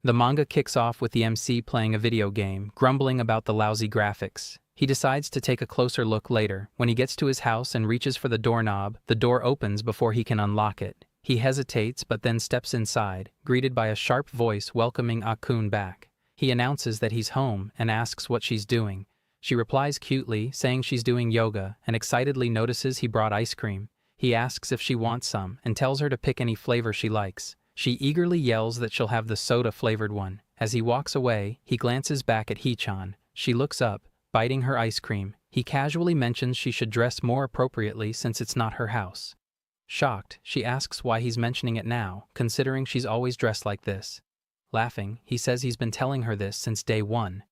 The manga kicks off with the MC playing a video game, grumbling about the lousy graphics. He decides to take a closer look later. When he gets to his house and reaches for the doorknob, the door opens before he can unlock it. He hesitates but then steps inside, greeted by a sharp voice welcoming Akun back. He announces that he's home and asks what she's doing. She replies cutely, saying she's doing yoga, and excitedly notices he brought ice cream. He asks if she wants some and tells her to pick any flavor she likes. She eagerly yells that she'll have the soda-flavored one. As he walks away, he glances back at Hee-chan. She looks up, biting her ice cream. He casually mentions she should dress more appropriately since it's not her house. Shocked, she asks why he's mentioning it now, considering she's always dressed like this. Laughing, he says he's been telling her this since day one.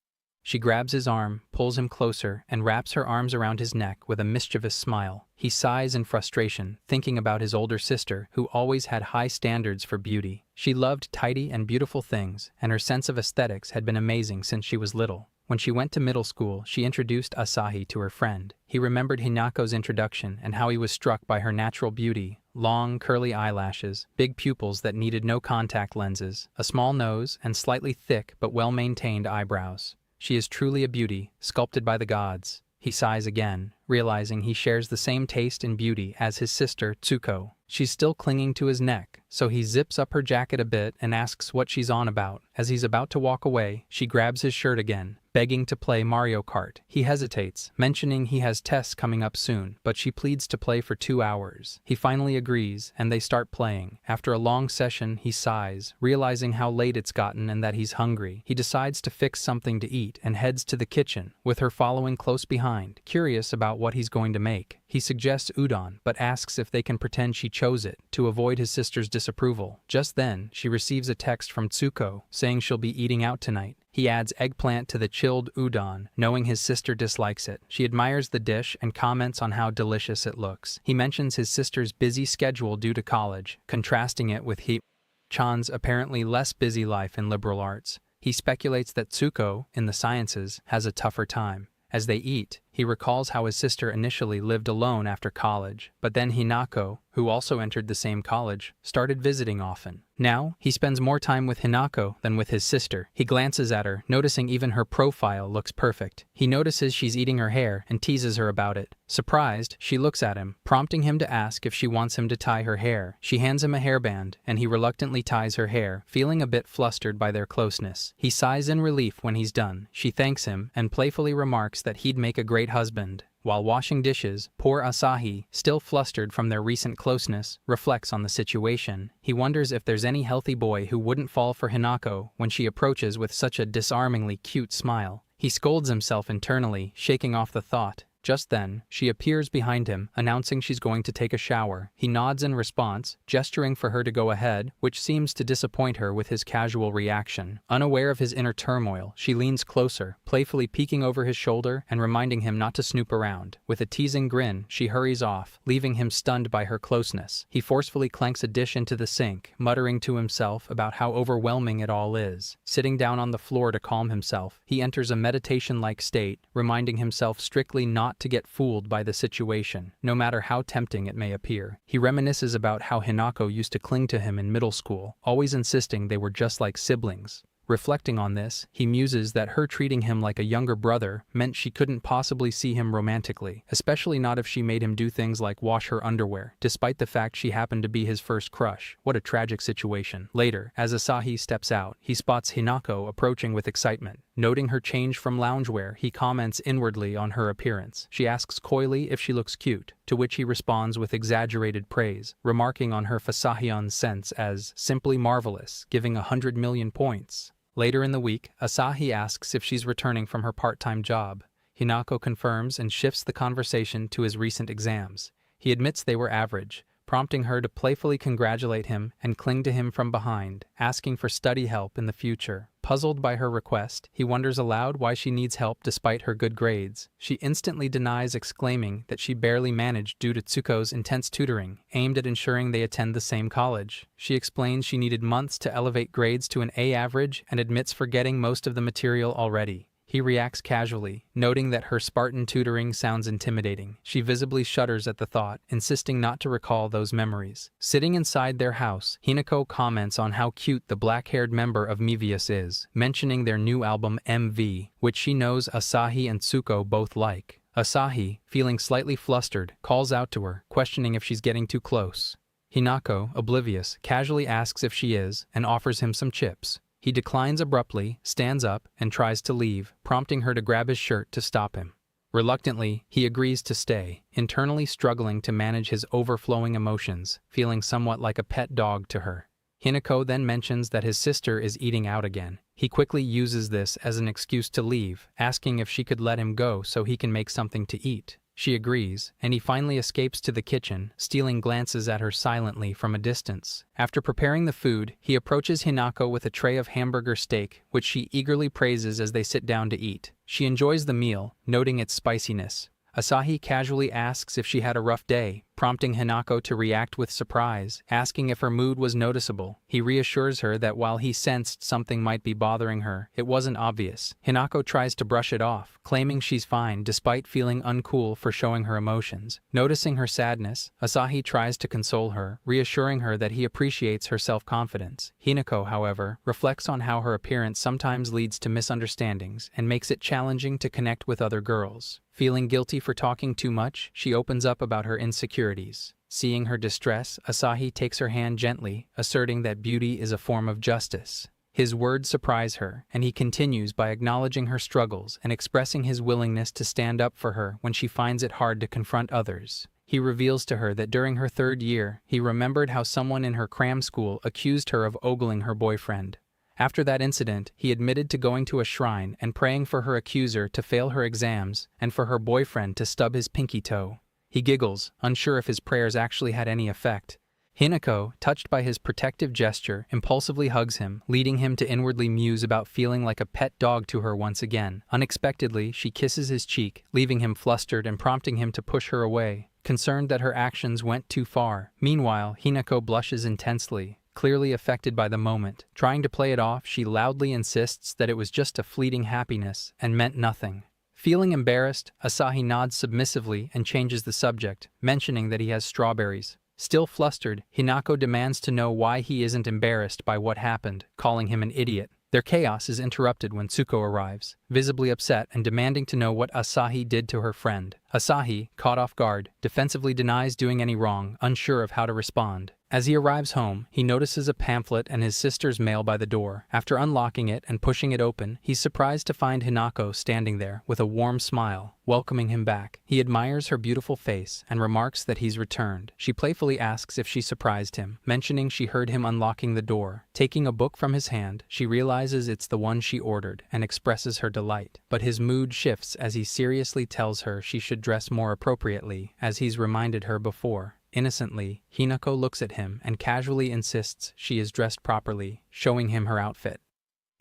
She grabs his arm, pulls him closer, and wraps her arms around his neck with a mischievous smile. He sighs in frustration, thinking about his older sister, who always had high standards for beauty. She loved tidy and beautiful things, and her sense of aesthetics had been amazing since she was little. When she went to middle school, she introduced Asahi to her friend. He remembered Hinako's introduction and how he was struck by her natural beauty. Long, curly eyelashes, big pupils that needed no contact lenses, a small nose, and slightly thick but well-maintained eyebrows. She is truly a beauty, sculpted by the gods. He sighs again, realizing he shares the same taste in beauty as his sister, Tsuko. She's still clinging to his neck, so he zips up her jacket a bit and asks what she's on about. As he's about to walk away, she grabs his shirt again, begging to play Mario Kart. He hesitates, mentioning he has tests coming up soon, but she pleads to play for 2 hours. He finally agrees, and they start playing. After a long session, he sighs, realizing how late it's gotten and that he's hungry. He decides to fix something to eat and heads to the kitchen, with her following close behind, curious about what he's going to make. He suggests udon, but asks if they can pretend she chose it, to avoid his sister's disapproval. Just then, she receives a text from Tsuko, saying she'll be eating out tonight. He adds eggplant to the chilled udon, knowing his sister dislikes it. She admires the dish and comments on how delicious it looks. He mentions his sister's busy schedule due to college, contrasting it with Hee-chan's apparently less busy life in liberal arts. He speculates that Tsuko, in the sciences, has a tougher time. As they eat, he recalls how his sister initially lived alone after college, but then Hinako, who also entered the same college, started visiting often. Now, he spends more time with Hinako than with his sister. He glances at her, noticing even her profile looks perfect. He notices she's eating her hair and teases her about it. Surprised, she looks at him, prompting him to ask if she wants him to tie her hair. She hands him a hairband, and he reluctantly ties her hair, feeling a bit flustered by their closeness. He sighs in relief when he's done. She thanks him and playfully remarks that he'd make a great husband. While washing dishes, poor Asahi, still flustered from their recent closeness, reflects on the situation. He wonders if there's any healthy boy who wouldn't fall for Hinako when she approaches with such a disarmingly cute smile. He scolds himself internally, shaking off the thought. Just then, she appears behind him, announcing she's going to take a shower. He nods in response, gesturing for her to go ahead, which seems to disappoint her with his casual reaction. Unaware of his inner turmoil, she leans closer, playfully peeking over his shoulder and reminding him not to snoop around. With a teasing grin, she hurries off, leaving him stunned by her closeness. He forcefully clanks a dish into the sink, muttering to himself about how overwhelming it all is. Sitting down on the floor to calm himself, he enters a meditation-like state, reminding himself strictly not to get fooled by the situation, no matter how tempting it may appear. He reminisces about how Hinako used to cling to him in middle school, always insisting they were just like siblings. Reflecting on this, he muses that her treating him like a younger brother meant she couldn't possibly see him romantically, especially not if she made him do things like wash her underwear, despite the fact she happened to be his first crush. What a tragic situation. Later, as Asahi steps out, he spots Hinako approaching with excitement. Noting her change from loungewear, he comments inwardly on her appearance. She asks coyly if she looks cute, to which he responds with exaggerated praise, remarking on her Fasahion sense as simply marvelous, giving 100 million points. Later in the week, Asahi asks if she's returning from her part-time job. Hinako confirms and shifts the conversation to his recent exams. He admits they were average, prompting her to playfully congratulate him and cling to him from behind, asking for study help in the future. Puzzled by her request, he wonders aloud why she needs help despite her good grades. She instantly denies, exclaiming that she barely managed due to Tsuko's intense tutoring, aimed at ensuring they attend the same college. She explains she needed months to elevate grades to an A average and admits forgetting most of the material already. He reacts casually, noting that her Spartan tutoring sounds intimidating. She visibly shudders at the thought, insisting not to recall those memories. Sitting inside their house, Hinako comments on how cute the black-haired member of Mivius is, mentioning their new album MV, which she knows Asahi and Tsuko both like. Asahi, feeling slightly flustered, calls out to her, questioning if she's getting too close. Hinako, oblivious, casually asks if she is, and offers him some chips. He declines abruptly, stands up, and tries to leave, prompting her to grab his shirt to stop him. Reluctantly, he agrees to stay, internally struggling to manage his overflowing emotions, feeling somewhat like a pet dog to her. Hinako then mentions that his sister is eating out again. He quickly uses this as an excuse to leave, asking if she could let him go so he can make something to eat. She agrees, and he finally escapes to the kitchen, stealing glances at her silently from a distance. After preparing the food, he approaches Hinako with a tray of hamburger steak, which she eagerly praises as they sit down to eat. She enjoys the meal, noting its spiciness. Asahi casually asks if she had a rough day, prompting Hinako to react with surprise, asking if her mood was noticeable. He reassures her that while he sensed something might be bothering her, it wasn't obvious. Hinako tries to brush it off, claiming she's fine despite feeling uncool for showing her emotions. Noticing her sadness, Asahi tries to console her, reassuring her that he appreciates her self-confidence. Hinako, however, reflects on how her appearance sometimes leads to misunderstandings and makes it challenging to connect with other girls. Feeling guilty for talking too much, she opens up about her insecurities. Seeing her distress, Asahi takes her hand gently, asserting that beauty is a form of justice. His words surprise her, and he continues by acknowledging her struggles and expressing his willingness to stand up for her when she finds it hard to confront others. He reveals to her that during her 3rd year, he remembered how someone in her cram school accused her of ogling her boyfriend. After that incident, he admitted to going to a shrine and praying for her accuser to fail her exams and for her boyfriend to stub his pinky toe. He giggles, unsure if his prayers actually had any effect. Hinako, touched by his protective gesture, impulsively hugs him, leading him to inwardly muse about feeling like a pet dog to her once again. Unexpectedly, she kisses his cheek, leaving him flustered and prompting him to push her away, concerned that her actions went too far. Meanwhile, Hinako blushes intensely, clearly affected by the moment. Trying to play it off, she loudly insists that it was just a fleeting happiness and meant nothing. Feeling embarrassed, Asahi nods submissively and changes the subject, mentioning that he has strawberries. Still flustered, Hinako demands to know why he isn't embarrassed by what happened, calling him an idiot. Their chaos is interrupted when Tsuko arrives, visibly upset and demanding to know what Asahi did to her friend. Asahi, caught off guard, defensively denies doing any wrong, unsure of how to respond. As he arrives home, he notices a pamphlet and his sister's mail by the door. After unlocking it and pushing it open, he's surprised to find Hinako standing there with a warm smile, welcoming him back. He admires her beautiful face and remarks that he's returned. She playfully asks if she surprised him, mentioning she heard him unlocking the door. Taking a book from his hand, she realizes it's the one she ordered and expresses her delight. But his mood shifts as he seriously tells her she should dress more appropriately, as he's reminded her before. Innocently, Hinako looks at him and casually insists she is dressed properly, showing him her outfit.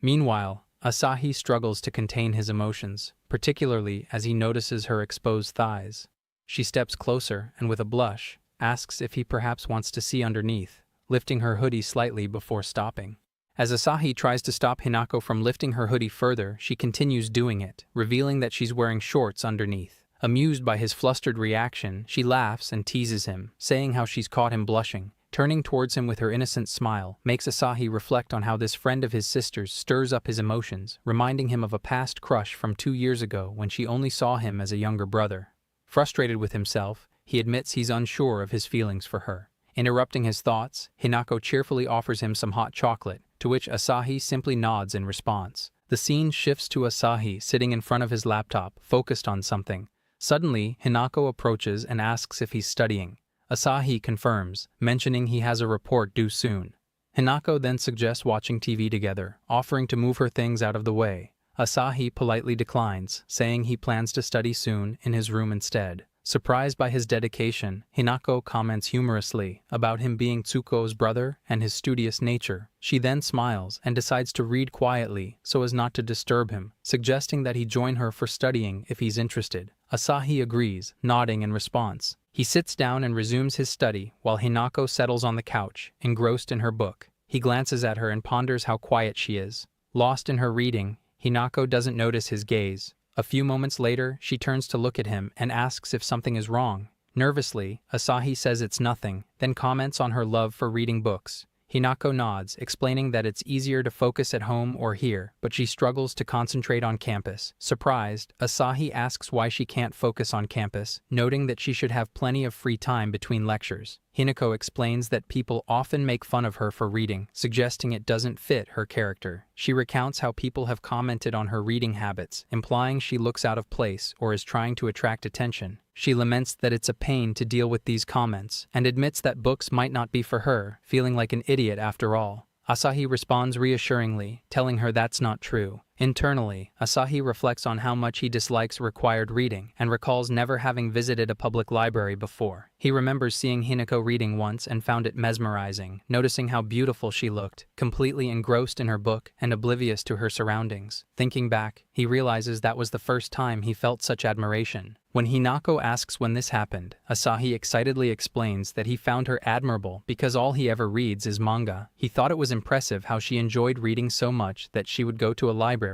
Meanwhile, Asahi struggles to contain his emotions, particularly as he notices her exposed thighs. She steps closer and with a blush, asks if he perhaps wants to see underneath, lifting her hoodie slightly before stopping. As Asahi tries to stop Hinako from lifting her hoodie further, she continues doing it, revealing that she's wearing shorts underneath. Amused by his flustered reaction, she laughs and teases him, saying how she's caught him blushing. Turning towards him with her innocent smile, makes Asahi reflect on how this friend of his sister's stirs up his emotions, reminding him of a past crush from 2 years ago when she only saw him as a younger brother. Frustrated with himself, he admits he's unsure of his feelings for her. Interrupting his thoughts, Hinako cheerfully offers him some hot chocolate, to which Asahi simply nods in response. The scene shifts to Asahi sitting in front of his laptop, focused on something. Suddenly, Hinako approaches and asks if he's studying. Asahi confirms, mentioning he has a report due soon. Hinako then suggests watching TV together, offering to move her things out of the way. Asahi politely declines, saying he plans to study soon in his room instead. Surprised by his dedication, Hinako comments humorously about him being Tsuko's brother and his studious nature. She then smiles and decides to read quietly so as not to disturb him, suggesting that he join her for studying if he's interested. Asahi agrees, nodding in response. He sits down and resumes his study while Hinako settles on the couch, engrossed in her book. He glances at her and ponders how quiet she is. Lost in her reading, Hinako doesn't notice his gaze. A few moments later, she turns to look at him and asks if something is wrong. Nervously, Asahi says it's nothing, then comments on her love for reading books. Hinako nods, explaining that it's easier to focus at home or here, but she struggles to concentrate on campus. Surprised, Asahi asks why she can't focus on campus, noting that she should have plenty of free time between lectures. Hinako explains that people often make fun of her for reading, suggesting it doesn't fit her character. She recounts how people have commented on her reading habits, implying she looks out of place or is trying to attract attention. She laments that it's a pain to deal with these comments, and admits that books might not be for her, feeling like an idiot after all. Asahi responds reassuringly, telling her that's not true. Internally, Asahi reflects on how much he dislikes required reading and recalls never having visited a public library before. He remembers seeing Hinako reading once and found it mesmerizing, noticing how beautiful she looked, completely engrossed in her book and oblivious to her surroundings. Thinking back, he realizes that was the first time he felt such admiration. When Hinako asks when this happened, Asahi excitedly explains that he found her admirable because all he ever reads is manga. He thought it was impressive how she enjoyed reading so much that she would go to a library.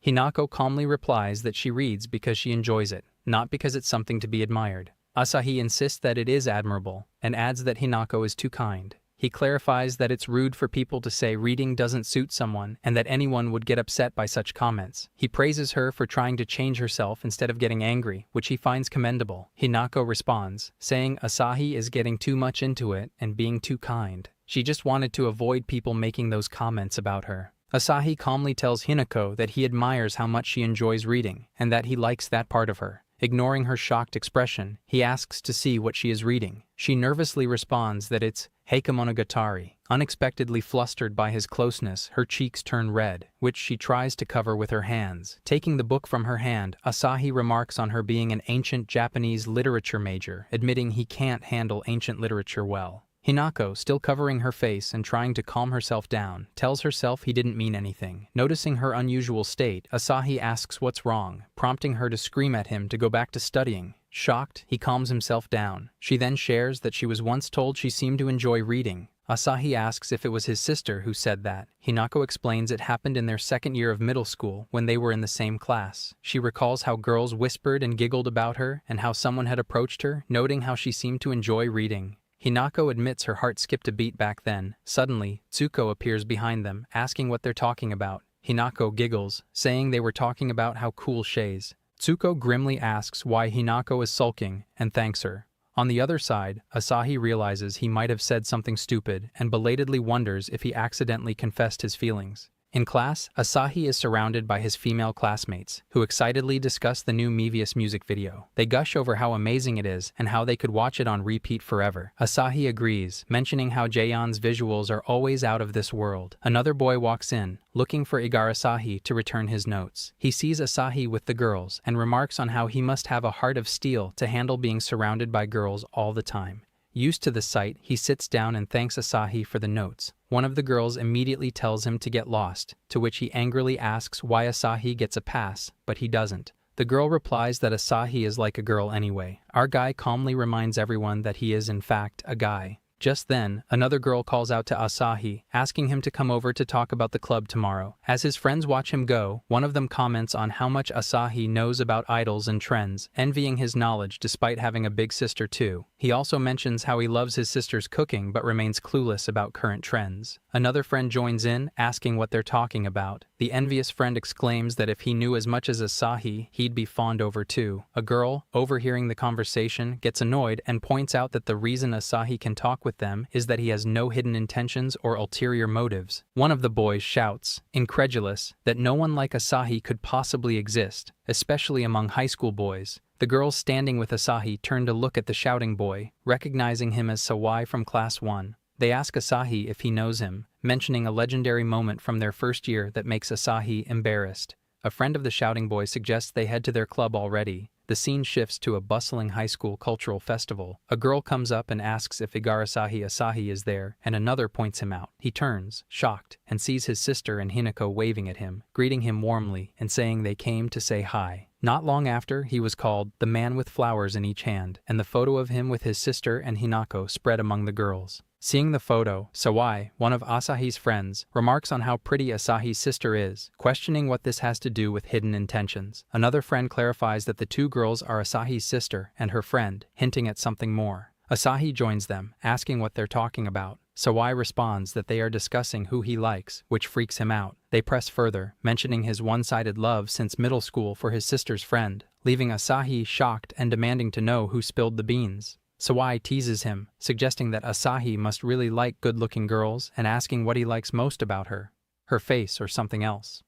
Hinako calmly replies that she reads because she enjoys it, not because it's something to be admired. Asahi insists that it is admirable, and adds that Hinako is too kind. He clarifies that it's rude for people to say reading doesn't suit someone and that anyone would get upset by such comments. He praises her for trying to change herself instead of getting angry, which he finds commendable. Hinako responds, saying Asahi is getting too much into it and being too kind. She just wanted to avoid people making those comments about her. Asahi calmly tells Hinako that he admires how much she enjoys reading and that he likes that part of her. Ignoring her shocked expression, he asks to see what she is reading. She nervously responds that it's Heikemonogatari. Unexpectedly flustered by his closeness, her cheeks turn red, which she tries to cover with her hands. Taking the book from her hand, Asahi remarks on her being an ancient Japanese literature major, admitting he can't handle ancient literature well. Hinako, still covering her face and trying to calm herself down, tells herself he didn't mean anything. Noticing her unusual state, Asahi asks what's wrong, prompting her to scream at him to go back to studying. Shocked, he calms himself down. She then shares that she was once told she seemed to enjoy reading. Asahi asks if it was his sister who said that. Hinako explains it happened in their second year of middle school when they were in the same class. She recalls how girls whispered and giggled about her and how someone had approached her, noting how she seemed to enjoy reading. Hinako admits her heart skipped a beat back then. Suddenly, Tsuko appears behind them, asking what they're talking about. Hinako giggles, saying they were talking about how cool she's. Tsuko grimly asks why Hinako is sulking and thanks her. On the other side, Asahi realizes he might have said something stupid and belatedly wonders if he accidentally confessed his feelings. In class, Asahi is surrounded by his female classmates, who excitedly discuss the new Mevius music video. They gush over how amazing it is and how they could watch it on repeat forever. Asahi agrees, mentioning how Jaeyeon's visuals are always out of this world. Another boy walks in, looking for Igarasahi to return his notes. He sees Asahi with the girls and remarks on how he must have a heart of steel to handle being surrounded by girls all the time. Used to the sight, he sits down and thanks Asahi for the notes. One of the girls immediately tells him to get lost, to which he angrily asks why Asahi gets a pass, but he doesn't. The girl replies that Asahi is like a girl anyway. Our guy calmly reminds everyone that he is in fact a guy. Just then, another girl calls out to Asahi, asking him to come over to talk about the club tomorrow. As his friends watch him go, one of them comments on how much Asahi knows about idols and trends, envying his knowledge despite having a big sister too. He also mentions how he loves his sister's cooking but remains clueless about current trends. Another friend joins in, asking what they're talking about. The envious friend exclaims that if he knew as much as Asahi, he'd be fawned over too. A girl, overhearing the conversation, gets annoyed and points out that the reason Asahi can talk with them is that he has no hidden intentions or ulterior motives. One of the boys shouts, incredulous, that no one like Asahi could possibly exist, especially among high school boys. The girls standing with Asahi turn to look at the shouting boy, recognizing him as Sawai from Class 1. They ask Asahi if he knows him, mentioning a legendary moment from their first year that makes Asahi embarrassed. A friend of the shouting boy suggests they head to their club already. The scene shifts to a bustling high school cultural festival. A girl comes up and asks if Igarasahi Asahi is there, and another points him out. He turns, shocked, and sees his sister and Hinako waving at him, greeting him warmly and saying they came to say hi. Not long after, he was called the man with flowers in each hand, and the photo of him with his sister and Hinako spread among the girls. Seeing the photo, Sawai, one of Asahi's friends, remarks on how pretty Asahi's sister is, questioning what this has to do with hidden intentions. Another friend clarifies that the two girls are Asahi's sister and her friend, hinting at something more. Asahi joins them, asking what they're talking about. Sawai responds that they are discussing who he likes, which freaks him out. They press further, mentioning his one-sided love since middle school for his sister's friend, leaving Asahi shocked and demanding to know who spilled the beans. Sawai teases him, suggesting that Asahi must really like good-looking girls and asking what he likes most about her face or something else.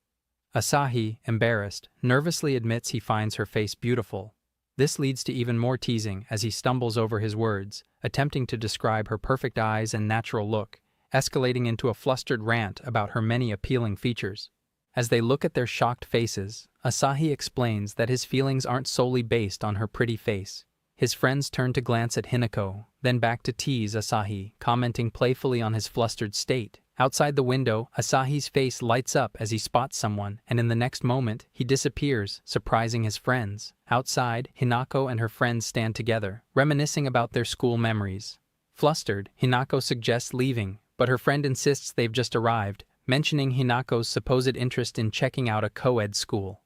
Asahi, embarrassed, nervously admits he finds her face beautiful. This leads to even more teasing as he stumbles over his words, attempting to describe her perfect eyes and natural look, escalating into a flustered rant about her many appealing features. As they look at their shocked faces, Asahi explains that his feelings aren't solely based on her pretty face. His friends turn to glance at Hinako, then back to tease Asahi, commenting playfully on his flustered state. Outside the window, Asahi's face lights up as he spots someone, and in the next moment, he disappears, surprising his friends. Outside, Hinako and her friends stand together, reminiscing about their school memories. Flustered, Hinako suggests leaving, but her friend insists they've just arrived, mentioning Hinako's supposed interest in checking out a co-ed school.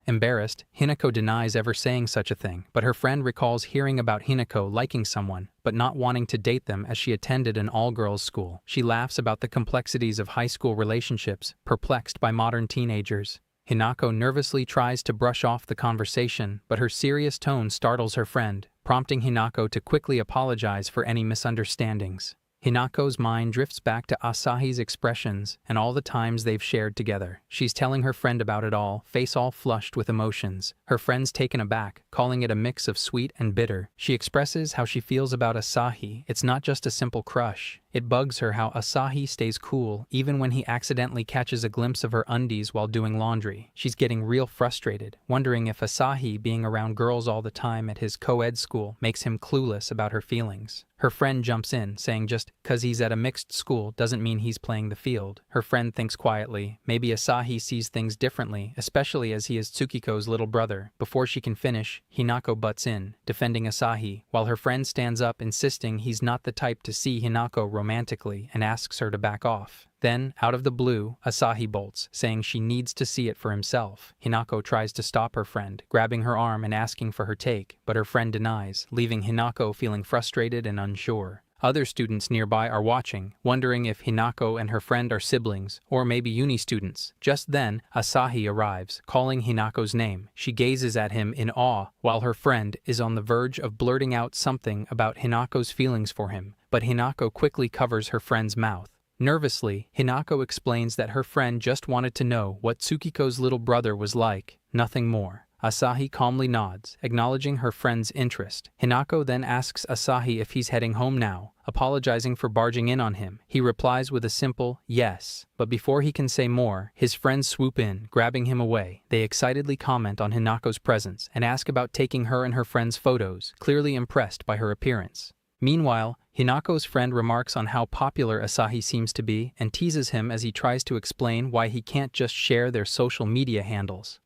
Embarrassed, Hinako denies ever saying such a thing, but her friend recalls hearing about Hinako liking someone, but not wanting to date them as she attended an all-girls school. She laughs about the complexities of high school relationships, perplexed by modern teenagers. Hinako nervously tries to brush off the conversation, but her serious tone startles her friend, prompting Hinako to quickly apologize for any misunderstandings. Hinako's mind drifts back to Asahi's expressions and all the times they've shared together. She's telling her friend about it all, face all flushed with emotions. Her friend's taken aback, calling it a mix of sweet and bitter. She expresses how she feels about Asahi. It's not just a simple crush. It bugs her how Asahi stays cool even when he accidentally catches a glimpse of her undies while doing laundry. She's getting real frustrated, wondering if Asahi being around girls all the time at his co-ed school makes him clueless about her feelings. Her friend jumps in, saying just 'cause he's at a mixed school doesn't mean he's playing the field. Her friend thinks quietly, maybe Asahi sees things differently, especially as he is Tsukiko's little brother. Before she can finish, Hinako butts in, defending Asahi, while her friend stands up insisting he's not the type to see Hinako romantically and asks her to back off. Then, out of the blue, Asahi bolts, saying she needs to see it for himself. Hinako tries to stop her friend, grabbing her arm and asking for her take, but her friend denies, leaving Hinako feeling frustrated and unsure. Other students nearby are watching, wondering if Hinako and her friend are siblings, or maybe uni students. Just then, Asahi arrives, calling Hinako's name. She gazes at him in awe, while her friend is on the verge of blurting out something about Hinako's feelings for him, but Hinako quickly covers her friend's mouth. Nervously, Hinako explains that her friend just wanted to know what Tsukiko's little brother was like, nothing more. Asahi calmly nods, acknowledging her friend's interest. Hinako then asks Asahi if he's heading home now, apologizing for barging in on him. He replies with a simple yes, but before he can say more, his friends swoop in, grabbing him away. They excitedly comment on Hinako's presence and ask about taking her and her friend's photos, clearly impressed by her appearance. Meanwhile, Hinako's friend remarks on how popular Asahi seems to be and teases him as he tries to explain why he can't just share their social media handles.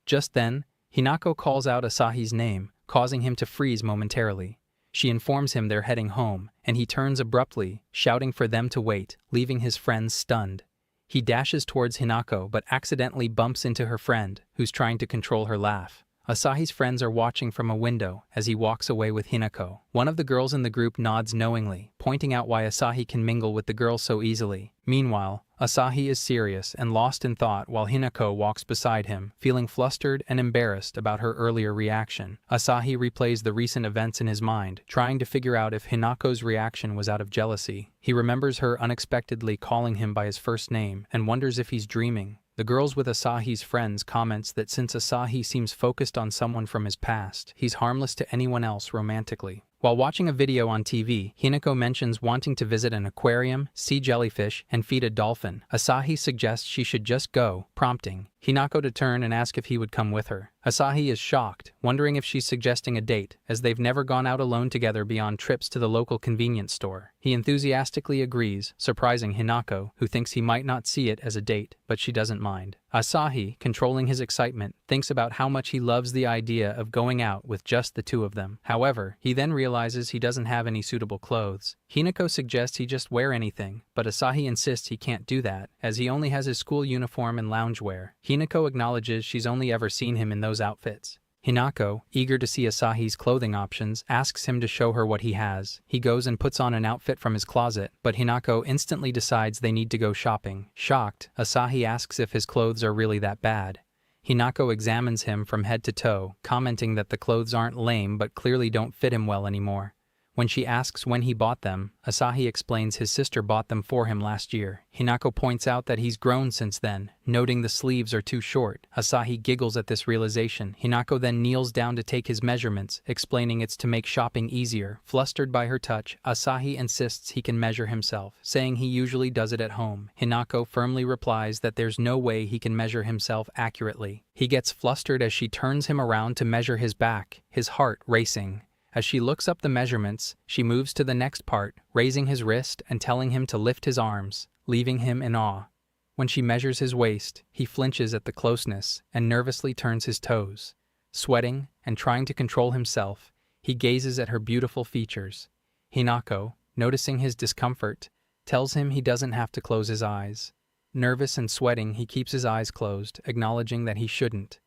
Just then, Hinako calls out Asahi's name, causing him to freeze momentarily. She informs him they're heading home, and he turns abruptly, shouting for them to wait, leaving his friends stunned. He dashes towards Hinako but accidentally bumps into her friend, who's trying to control her laugh. Asahi's friends are watching from a window as he walks away with Hinako. One of the girls in the group nods knowingly, pointing out why Asahi can mingle with the girls so easily. Meanwhile, Asahi is serious and lost in thought while Hinako walks beside him, feeling flustered and embarrassed about her earlier reaction. Asahi replays the recent events in his mind, trying to figure out if Hinako's reaction was out of jealousy. He remembers her unexpectedly calling him by his first name and wonders if he's dreaming. The girls with Asahi's friends comments that since Asahi seems focused on someone from his past, he's harmless to anyone else romantically. While watching a video on TV, Hinako mentions wanting to visit an aquarium, see jellyfish, and feed a dolphin. Asahi suggests she should just go, prompting Hinako to turn and ask if he would come with her. Asahi is shocked, wondering if she's suggesting a date, as they've never gone out alone together beyond trips to the local convenience store. He enthusiastically agrees, surprising Hinako, who thinks he might not see it as a date, but she doesn't mind. Asahi, controlling his excitement, thinks about how much he loves the idea of going out with just the two of them. However, he then realizes realizes he doesn't have any suitable clothes. Hinako suggests he just wear anything, but Asahi insists he can't do that, as he only has his school uniform and loungewear. Hinako acknowledges she's only ever seen him in those outfits. Hinako, eager to see Asahi's clothing options, asks him to show her what he has. He goes and puts on an outfit from his closet, but Hinako instantly decides they need to go shopping. Shocked, Asahi asks if his clothes are really that bad. Hinako examines him from head to toe, commenting that the clothes aren't lame but clearly don't fit him well anymore. When she asks when he bought them, Asahi explains his sister bought them for him last year. Hinako points out that he's grown since then, noting the sleeves are too short. Asahi giggles at this realization. Hinako then kneels down to take his measurements, explaining it's to make shopping easier. Flustered by her touch, Asahi insists he can measure himself, saying he usually does it at home. Hinako firmly replies that there's no way he can measure himself accurately. He gets flustered as she turns him around to measure his back, his heart racing. As she looks up the measurements, she moves to the next part, raising his wrist and telling him to lift his arms, leaving him in awe. When she measures his waist, he flinches at the closeness and nervously turns his toes. Sweating and trying to control himself, he gazes at her beautiful features. Hinako, noticing his discomfort, tells him he doesn't have to close his eyes. Nervous and sweating, he keeps his eyes closed, acknowledging that he shouldn't.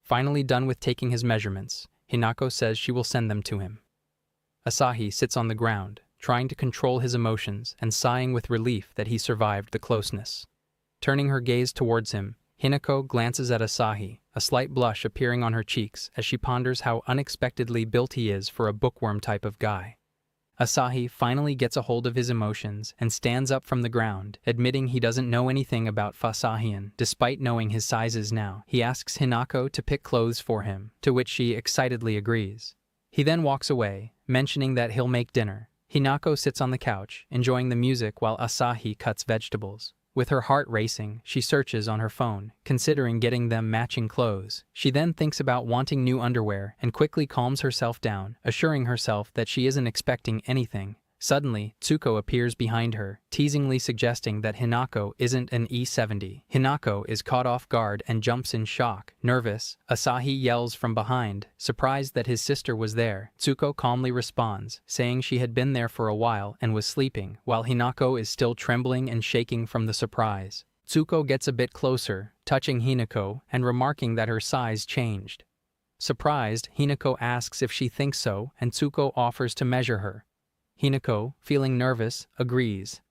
Finally done with taking his measurements, Hinako says she will send them to him. Asahi sits on the ground, trying to control his emotions and sighing with relief that he survived the closeness. Turning her gaze towards him, Hinako glances at Asahi, a slight blush appearing on her cheeks as she ponders how unexpectedly built he is for a bookworm type of guy. Asahi finally gets a hold of his emotions and stands up from the ground, admitting he doesn't know anything about Fasahian, despite knowing his sizes now. He asks Hinako to pick clothes for him, to which she excitedly agrees. He then walks away, mentioning that he'll make dinner. Hinako sits on the couch, enjoying the music while Asahi cuts vegetables. With her heart racing, she searches on her phone, considering getting them matching clothes. She then thinks about wanting new underwear and quickly calms herself down, assuring herself that she isn't expecting anything. Suddenly, Tsuko appears behind her, teasingly suggesting that Hinako isn't an E70. Hinako is caught off guard and jumps in shock. Nervous, Asahi yells from behind, surprised that his sister was there. Tsuko calmly responds, saying she had been there for a while and was sleeping, while Hinako is still trembling and shaking from the surprise. Tsuko gets a bit closer, touching Hinako and remarking that her size changed. Surprised, Hinako asks if she thinks so, and Tsuko offers to measure her. Hinako, feeling nervous, agrees.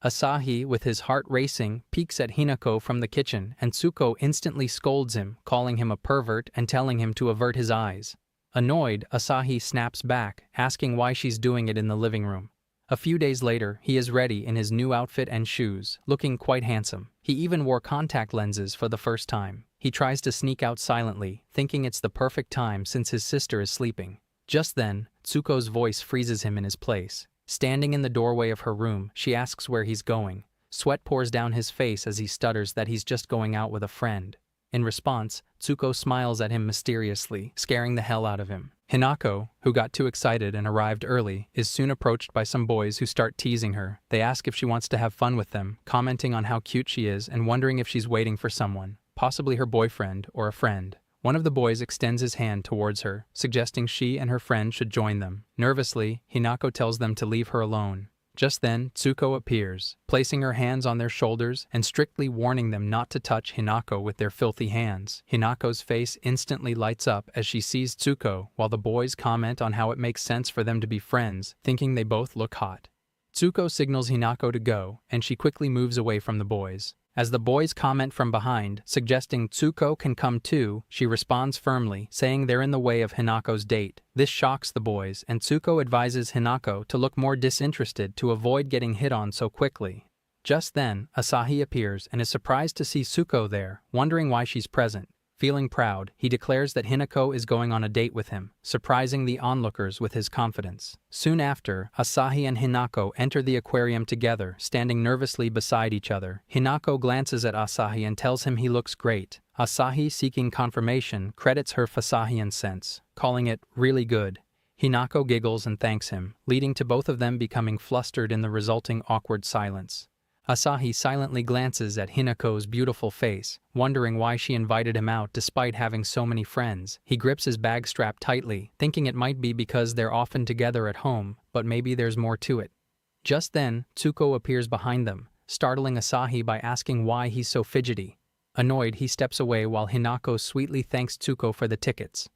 Asahi, with his heart racing, peeks at Hinako from the kitchen, and Tsuko instantly scolds him, calling him a pervert and telling him to avert his eyes. Annoyed, Asahi snaps back, asking why she's doing it in the living room. A few days later, he is ready in his new outfit and shoes, looking quite handsome. He even wore contact lenses for the first time. He tries to sneak out silently, thinking it's the perfect time since his sister is sleeping. Just then, Tsuko's voice freezes him in his place. Standing in the doorway of her room, she asks where he's going. Sweat pours down his face as he stutters that he's just going out with a friend. In response, Tsuko smiles at him mysteriously, scaring the hell out of him. Hinako, who got too excited and arrived early, is soon approached by some boys who start teasing her. They ask if she wants to have fun with them, commenting on how cute she is and wondering if she's waiting for someone, possibly her boyfriend or a friend. One of the boys extends his hand towards her, suggesting she and her friend should join them. Nervously, Hinako tells them to leave her alone. Just then, Tsuko appears, placing her hands on their shoulders and strictly warning them not to touch Hinako with their filthy hands. Hinako's face instantly lights up as she sees Tsuko, while the boys comment on how it makes sense for them to be friends, thinking they both look hot. Tsuko signals Hinako to go, and she quickly moves away from the boys. As the boys comment from behind, suggesting Tsuko can come too, she responds firmly, saying they're in the way of Hinako's date. This shocks the boys, and Tsuko advises Hinako to look more disinterested to avoid getting hit on so quickly. Just then, Asahi appears and is surprised to see Tsuko there, wondering why she's present. Feeling proud, he declares that Hinako is going on a date with him, surprising the onlookers with his confidence. Soon after, Asahi and Hinako enter the aquarium together, standing nervously beside each other. Hinako glances at Asahi and tells him he looks great. Asahi, seeking confirmation, credits her Fasahian sense, calling it really good. Hinako giggles and thanks him, leading to both of them becoming flustered in the resulting awkward silence. Asahi silently glances at Hinako's beautiful face, wondering why she invited him out despite having so many friends. He grips his bag strap tightly, thinking it might be because they're often together at home, but maybe there's more to it. Just then, Tsuko appears behind them, startling Asahi by asking why he's so fidgety. Annoyed, he steps away while Hinako sweetly thanks Tsuko for the tickets.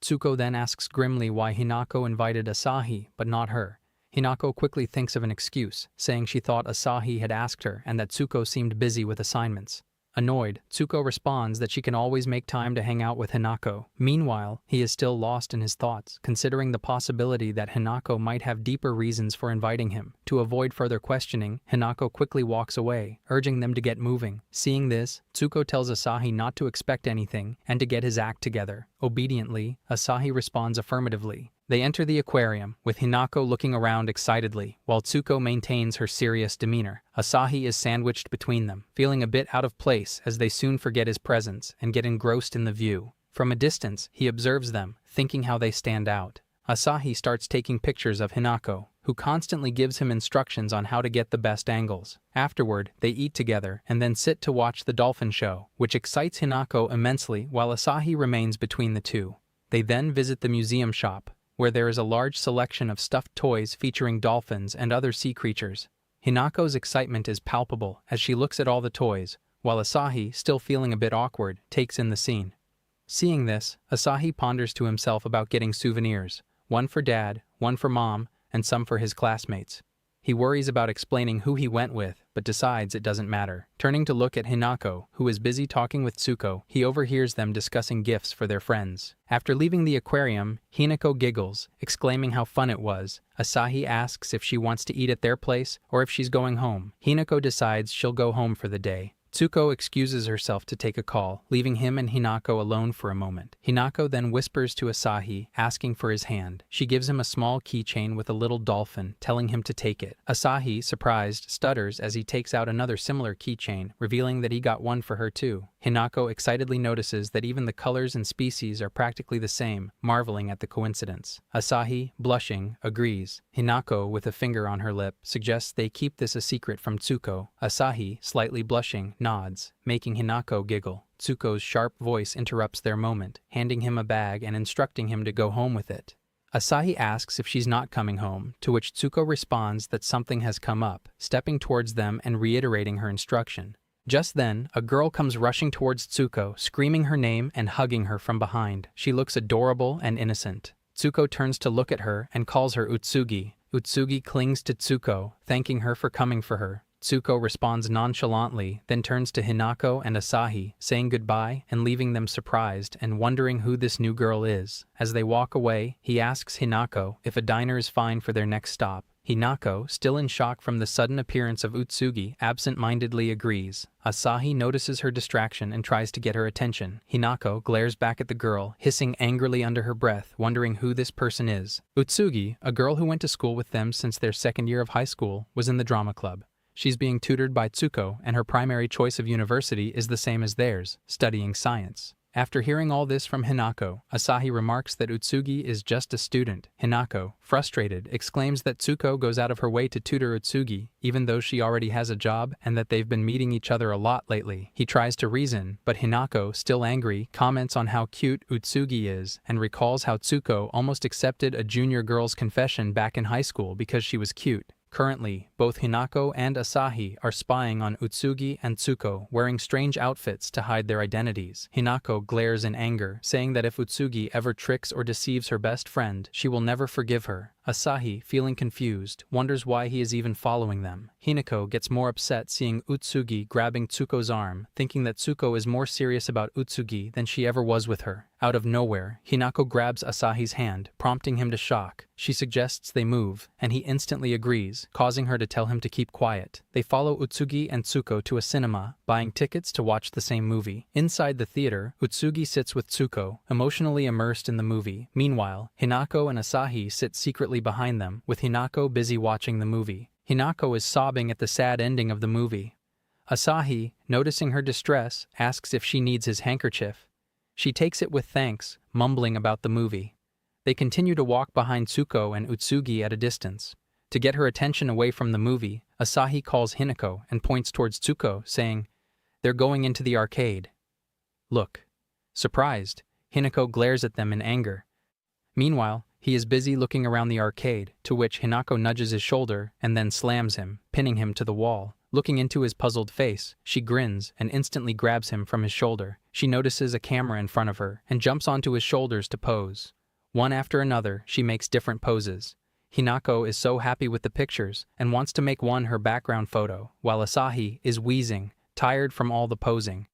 Tsuko then asks grimly why Hinako invited Asahi, but not her. Hinako quickly thinks of an excuse, saying she thought Asahi had asked her and that Tsuko seemed busy with assignments. Annoyed, Tsuko responds that she can always make time to hang out with Hinako. Meanwhile, he is still lost in his thoughts, considering the possibility that Hinako might have deeper reasons for inviting him. To avoid further questioning, Hinako quickly walks away, urging them to get moving. Seeing this, Tsuko tells Asahi not to expect anything and to get his act together. Obediently, Asahi responds affirmatively. They enter the aquarium, with Hinako looking around excitedly, while Tsuko maintains her serious demeanor. Asahi is sandwiched between them, feeling a bit out of place as they soon forget his presence and get engrossed in the view. From a distance, he observes them, thinking how they stand out. Asahi starts taking pictures of Hinako, who constantly gives him instructions on how to get the best angles. Afterward, they eat together and then sit to watch the dolphin show, which excites Hinako immensely while Asahi remains between the two. They then visit the museum shop, where there is a large selection of stuffed toys featuring dolphins and other sea creatures. Hinako's excitement is palpable as she looks at all the toys, while Asahi, still feeling a bit awkward, takes in the scene. Seeing this, Asahi ponders to himself about getting souvenirs, one for Dad, one for Mom, and some for his classmates. He worries about explaining who he went with, but decides it doesn't matter. Turning to look at Hinako, who is busy talking with Tsuko, he overhears them discussing gifts for their friends. After leaving the aquarium, Hinako giggles, exclaiming how fun it was. Asahi asks if she wants to eat at their place or if she's going home. Hinako decides she'll go home for the day. Tsuko excuses herself to take a call, leaving him and Hinako alone for a moment. Hinako then whispers to Asahi, asking for his hand. She gives him a small keychain with a little dolphin, telling him to take it. Asahi, surprised, stutters as he takes out another similar keychain, revealing that he got one for her too. Hinako excitedly notices that even the colors and species are practically the same, marveling at the coincidence. Asahi, blushing, agrees. Hinako, with a finger on her lip, suggests they keep this a secret from Tsuko. Asahi, slightly blushing, nods, making Hinako giggle. Tsuko's sharp voice interrupts their moment, handing him a bag and instructing him to go home with it. Asahi asks if she's not coming home, to which Tsuko responds that something has come up, stepping towards them and reiterating her instruction. Just then, a girl comes rushing towards Tsuko, screaming her name and hugging her from behind. She looks adorable and innocent. Tsuko turns to look at her and calls her Utsugi. Utsugi clings to Tsuko, thanking her for coming for her. Tsuko responds nonchalantly, then turns to Hinako and Asahi, saying goodbye and leaving them surprised and wondering who this new girl is. As they walk away, he asks Hinako if a diner is fine for their next stop. Hinako, still in shock from the sudden appearance of Utsugi, absent-mindedly agrees. Asahi notices her distraction and tries to get her attention. Hinako glares back at the girl, hissing angrily under her breath, wondering who this person is. Utsugi, a girl who went to school with them since their second year of high school, was in the drama club. She's being tutored by Tsuko, and her primary choice of university is the same as theirs, studying science. After hearing all this from Hinako, Asahi remarks that Utsugi is just a student. Hinako, frustrated, exclaims that Tsuko goes out of her way to tutor Utsugi, even though she already has a job and that they've been meeting each other a lot lately. He tries to reason, but Hinako, still angry, comments on how cute Utsugi is and recalls how Tsuko almost accepted a junior girl's confession back in high school because she was cute. Currently, both Hinako and Asahi are spying on Utsugi and Tsuko, wearing strange outfits to hide their identities. Hinako glares in anger, saying that if Utsugi ever tricks or deceives her best friend, she will never forgive her. Asahi, feeling confused, wonders why he is even following them. Hinako gets more upset seeing Utsugi grabbing Tsuko's arm, thinking that Tsuko is more serious about Utsugi than she ever was with her. Out of nowhere, Hinako grabs Asahi's hand, prompting him to shock. She suggests they move, and he instantly agrees, causing her to tell him to keep quiet. They follow Utsugi and Tsuko to a cinema, buying tickets to watch the same movie. Inside the theater, Utsugi sits with Tsuko, emotionally immersed in the movie. Meanwhile, Hinako and Asahi sit secretly behind them, with Hinako busy watching the movie. Hinako is sobbing at the sad ending of the movie. Asahi, noticing her distress, asks if she needs his handkerchief. She takes it with thanks, mumbling about the movie. They continue to walk behind Tsuko and Utsugi at a distance. To get her attention away from the movie, Asahi calls Hinako and points towards Tsuko, saying, "They're going into the arcade. Look." Surprised, Hinako glares at them in anger. Meanwhile, he is busy looking around the arcade, to which Hinako nudges his shoulder and then slams him, pinning him to the wall. Looking into his puzzled face, she grins and instantly grabs him from his shoulder. She notices a camera in front of her and jumps onto his shoulders to pose. One after another, she makes different poses. Hinako is so happy with the pictures and wants to make one her background photo, while Asahi is wheezing, tired from all the posing.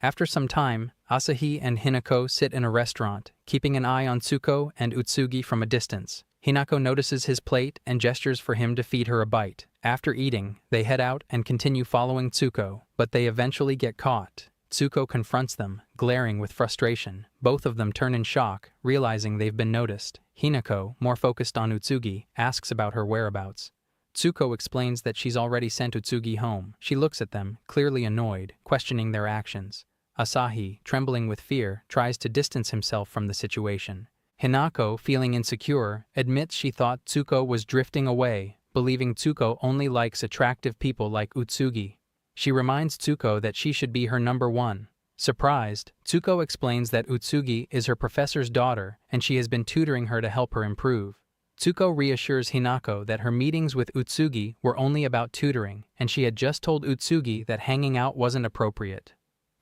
After some time, Asahi and Hinako sit in a restaurant, keeping an eye on Tsuko and Utsugi from a distance. Hinako notices his plate and gestures for him to feed her a bite. After eating, they head out and continue following Tsuko, but they eventually get caught. Tsuko confronts them, glaring with frustration. Both of them turn in shock, realizing they've been noticed. Hinako, more focused on Utsugi, asks about her whereabouts. Tsuko explains that she's already sent Utsugi home. She looks at them, clearly annoyed, questioning their actions. Asahi, trembling with fear, tries to distance himself from the situation. Hinako, feeling insecure, admits she thought Tsuko was drifting away, believing Tsuko only likes attractive people like Utsugi. She reminds Tsuko that she should be her number one. Surprised, Tsuko explains that Utsugi is her professor's daughter and she has been tutoring her to help her improve. Tsuko reassures Hinako that her meetings with Utsugi were only about tutoring and she had just told Utsugi that hanging out wasn't appropriate.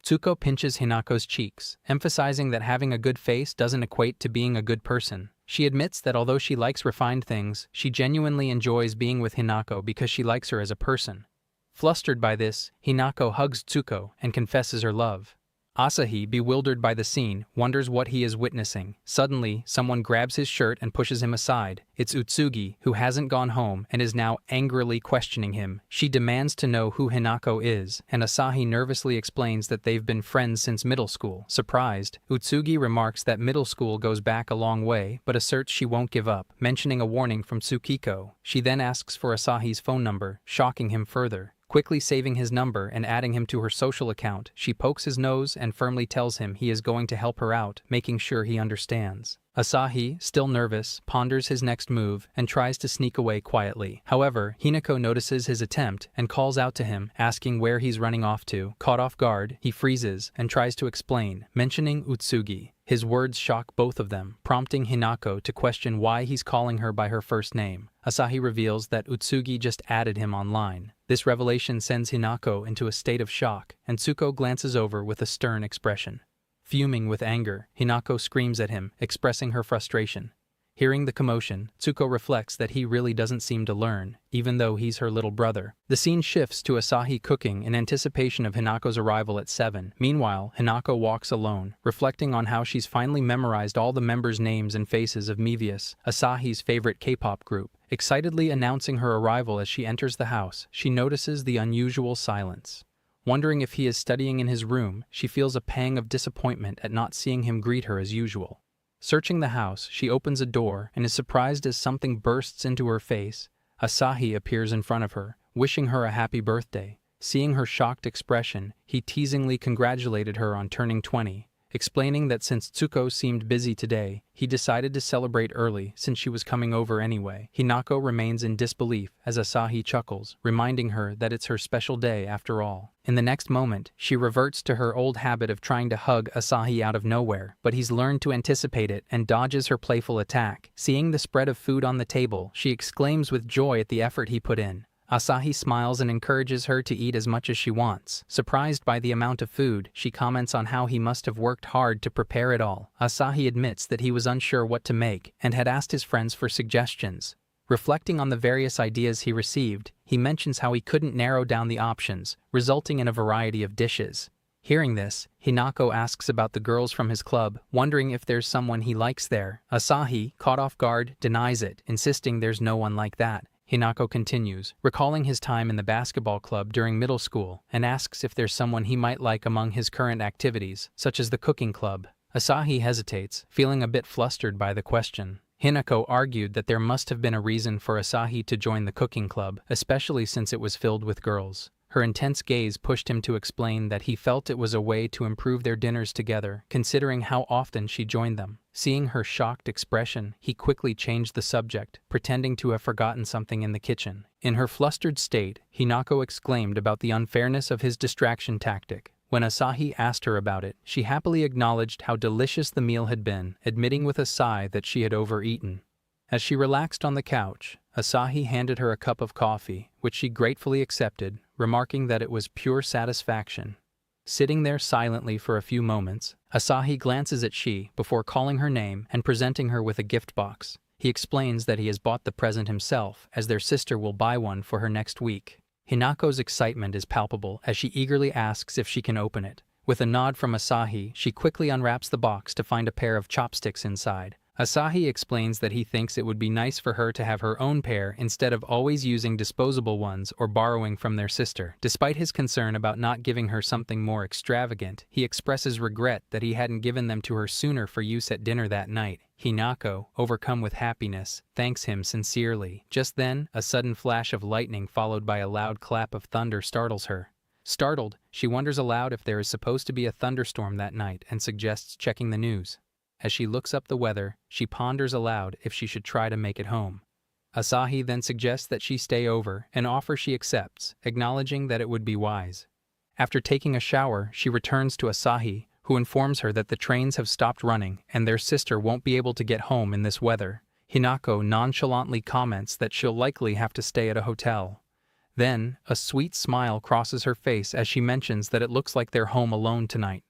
Tsuko pinches Hinako's cheeks, emphasizing that having a good face doesn't equate to being a good person. She admits that although she likes refined things, she genuinely enjoys being with Hinako because she likes her as a person. Flustered by this, Hinako hugs Tsuko and confesses her love. Asahi, bewildered by the scene, wonders what he is witnessing. Suddenly, someone grabs his shirt and pushes him aside. It's Utsugi, who hasn't gone home and is now angrily questioning him. She demands to know who Hinako is, and Asahi nervously explains that they've been friends since middle school. Surprised, Utsugi remarks that middle school goes back a long way, but asserts she won't give up, mentioning a warning from Tsukiko. She then asks for Asahi's phone number, shocking him further. Quickly saving his number and adding him to her social account, she pokes his nose and firmly tells him he is going to help her out, making sure he understands. Asahi, still nervous, ponders his next move and tries to sneak away quietly. However, Hinako notices his attempt and calls out to him, asking where he's running off to. Caught off guard, he freezes and tries to explain, mentioning Utsugi. His words shock both of them, prompting Hinako to question why he's calling her by her first name. Asahi reveals that Utsugi just added him online. This revelation sends Hinako into a state of shock, and Tsuko glances over with a stern expression. Fuming with anger, Hinako screams at him, expressing her frustration. Hearing the commotion, Tsuko reflects that he really doesn't seem to learn, even though he's her little brother. The scene shifts to Asahi cooking in anticipation of Hinako's arrival at 7. Meanwhile, Hinako walks alone, reflecting on how she's finally memorized all the members' names and faces of Mevius, Asahi's favorite K-pop group. Excitedly announcing her arrival as she enters the house, she notices the unusual silence. Wondering if he is studying in his room, she feels a pang of disappointment at not seeing him greet her as usual. Searching the house, she opens a door and is surprised as something bursts into her face. Asahi appears in front of her, wishing her a happy birthday. Seeing her shocked expression, he teasingly congratulated her on turning 20, explaining that since Tsuko seemed busy today, he decided to celebrate early since she was coming over anyway. Hinako remains in disbelief as Asahi chuckles, reminding her that it's her special day after all. In the next moment, she reverts to her old habit of trying to hug Asahi out of nowhere, but he's learned to anticipate it and dodges her playful attack. Seeing the spread of food on the table, she exclaims with joy at the effort he put in. Asahi smiles and encourages her to eat as much as she wants. Surprised by the amount of food, she comments on how he must have worked hard to prepare it all. Asahi admits that he was unsure what to make and had asked his friends for suggestions. Reflecting on the various ideas he received, he mentions how he couldn't narrow down the options, resulting in a variety of dishes. Hearing this, Hinako asks about the girls from his club, wondering if there's someone he likes there. Asahi, caught off guard, denies it, insisting there's no one like that. Hinako continues, recalling his time in the basketball club during middle school, and asks if there's someone he might like among his current activities, such as the cooking club. Asahi hesitates, feeling a bit flustered by the question. Hinako argued that there must have been a reason for Asahi to join the cooking club, especially since it was filled with girls. Her intense gaze pushed him to explain that he felt it was a way to improve their dinners together, considering how often she joined them. Seeing her shocked expression, he quickly changed the subject, pretending to have forgotten something in the kitchen. In her flustered state, Hinako exclaimed about the unfairness of his distraction tactic. When Asahi asked her about it, she happily acknowledged how delicious the meal had been, admitting with a sigh that she had overeaten. As she relaxed on the couch, Asahi handed her a cup of coffee, which she gratefully accepted, remarking that it was pure satisfaction. Sitting there silently for a few moments, Asahi glances at Shi before calling her name and presenting her with a gift box. He explains that he has bought the present himself, as their sister will buy one for her next week. Hinako's excitement is palpable as she eagerly asks if she can open it. With a nod from Asahi, she quickly unwraps the box to find a pair of chopsticks inside. Asahi explains that he thinks it would be nice for her to have her own pair instead of always using disposable ones or borrowing from their sister. Despite his concern about not giving her something more extravagant, he expresses regret that he hadn't given them to her sooner for use at dinner that night. Hinako, overcome with happiness, thanks him sincerely. Just then, a sudden flash of lightning followed by a loud clap of thunder startles her. Startled, she wonders aloud if there is supposed to be a thunderstorm that night and suggests checking the news. As she looks up the weather, she ponders aloud if she should try to make it home. Asahi then suggests that she stay over, an offer she accepts, acknowledging that it would be wise. After taking a shower, she returns to Asahi, who informs her that the trains have stopped running and their sister won't be able to get home in this weather. Hinako nonchalantly comments that she'll likely have to stay at a hotel. Then, a sweet smile crosses her face as she mentions that it looks like they're home alone tonight.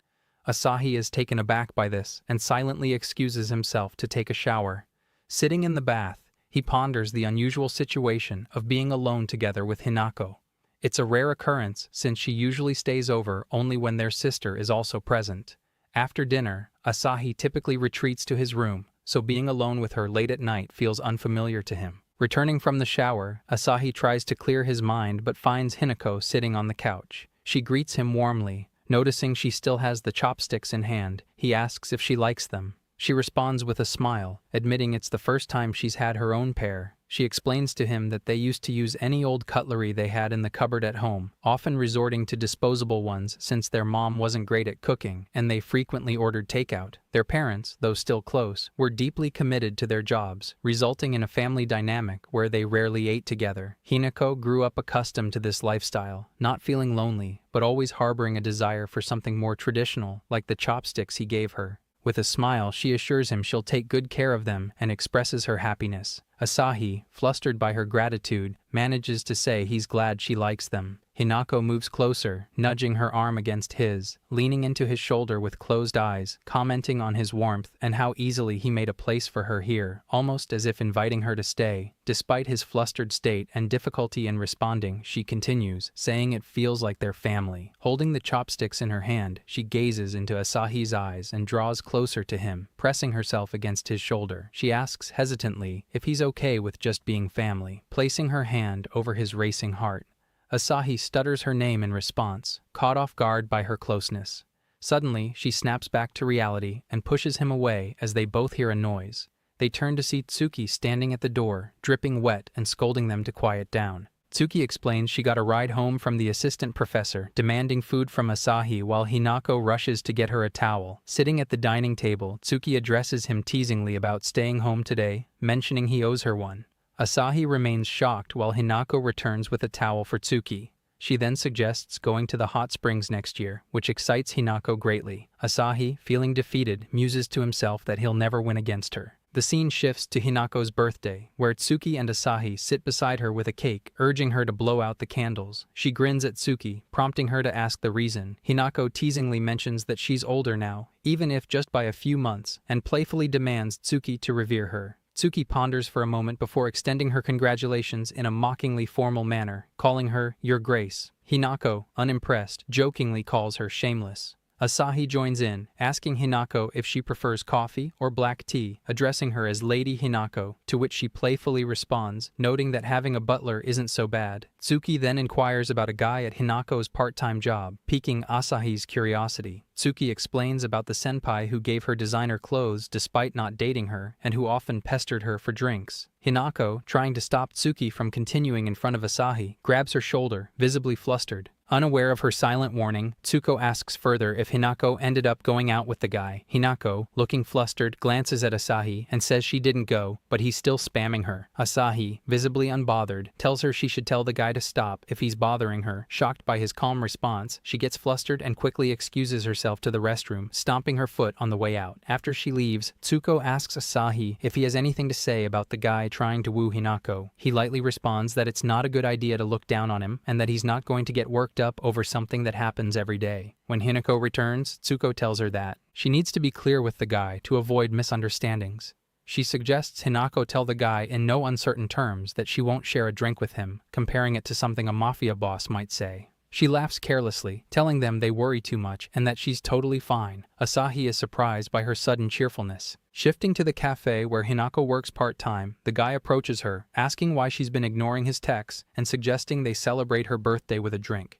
Asahi is taken aback by this and silently excuses himself to take a shower. Sitting in the bath, he ponders the unusual situation of being alone together with Hinako. It's a rare occurrence since she usually stays over only when their sister is also present. After dinner, Asahi typically retreats to his room, so being alone with her late at night feels unfamiliar to him. Returning from the shower, Asahi tries to clear his mind but finds Hinako sitting on the couch. She greets him warmly. Noticing she still has the chopsticks in hand, he asks if she likes them. She responds with a smile, admitting it's the first time she's had her own pair. She explains to him that they used to use any old cutlery they had in the cupboard at home, often resorting to disposable ones since their mom wasn't great at cooking, and they frequently ordered takeout. Their parents, though still close, were deeply committed to their jobs, resulting in a family dynamic where they rarely ate together. Hinako grew up accustomed to this lifestyle, not feeling lonely, but always harboring a desire for something more traditional, like the chopsticks he gave her. With a smile, she assures him she'll take good care of them and expresses her happiness. Asahi, flustered by her gratitude, manages to say he's glad she likes them. Hinako moves closer, nudging her arm against his, leaning into his shoulder with closed eyes, commenting on his warmth and how easily he made a place for her here, almost as if inviting her to stay. Despite his flustered state and difficulty in responding, she continues, saying it feels like their family. Holding the chopsticks in her hand, she gazes into Asahi's eyes and draws closer to him, pressing herself against his shoulder. She asks hesitantly if he's okay with just being family, placing her hand over his racing heart. Asahi stutters her name in response, caught off guard by her closeness. Suddenly, she snaps back to reality and pushes him away as they both hear a noise. They turn to see Tsuki standing at the door, dripping wet and scolding them to quiet down. Tsuki explains she got a ride home from the assistant professor, demanding food from Asahi while Hinako rushes to get her a towel. Sitting at the dining table, Tsuki addresses him teasingly about staying home today, mentioning he owes her one. Asahi remains shocked while Hinako returns with a towel for Tsuki. She then suggests going to the hot springs next year, which excites Hinako greatly. Asahi, feeling defeated, muses to himself that he'll never win against her. The scene shifts to Hinako's birthday, where Tsuki and Asahi sit beside her with a cake, urging her to blow out the candles. She grins at Tsuki, prompting her to ask the reason. Hinako teasingly mentions that she's older now, even if just by a few months, and playfully demands Tsuki to revere her. Tsuki ponders for a moment before extending her congratulations in a mockingly formal manner, calling her, Your Grace. Hinako, unimpressed, jokingly calls her shameless. Asahi joins in, asking Hinako if she prefers coffee or black tea, addressing her as Lady Hinako, to which she playfully responds, noting that having a butler isn't so bad. Tsuki then inquires about a guy at Hinako's part-time job, piquing Asahi's curiosity. Tsuki explains about the senpai who gave her designer clothes despite not dating her, and who often pestered her for drinks. Hinako, trying to stop Tsuki from continuing in front of Asahi, grabs her shoulder, visibly flustered. Unaware of her silent warning, Tsuko asks further if Hinako ended up going out with the guy. Hinako, looking flustered, glances at Asahi and says she didn't go, but he's still spamming her. Asahi, visibly unbothered, tells her she should tell the guy to stop if he's bothering her. Shocked by his calm response, she gets flustered and quickly excuses herself to the restroom, stomping her foot on the way out. After she leaves, Tsuko asks Asahi if he has anything to say about the guy trying to woo Hinako. He lightly responds that it's not a good idea to look down on him and that he's not going to get worked up over something that happens every day. When Hinako returns, Tsuko tells her that she needs to be clear with the guy to avoid misunderstandings. She suggests Hinako tell the guy in no uncertain terms that she won't share a drink with him, comparing it to something a mafia boss might say. She laughs carelessly, telling them they worry too much and that she's totally fine. Asahi is surprised by her sudden cheerfulness. Shifting to the cafe where Hinako works part-time, the guy approaches her, asking why she's been ignoring his texts and suggesting they celebrate her birthday with a drink.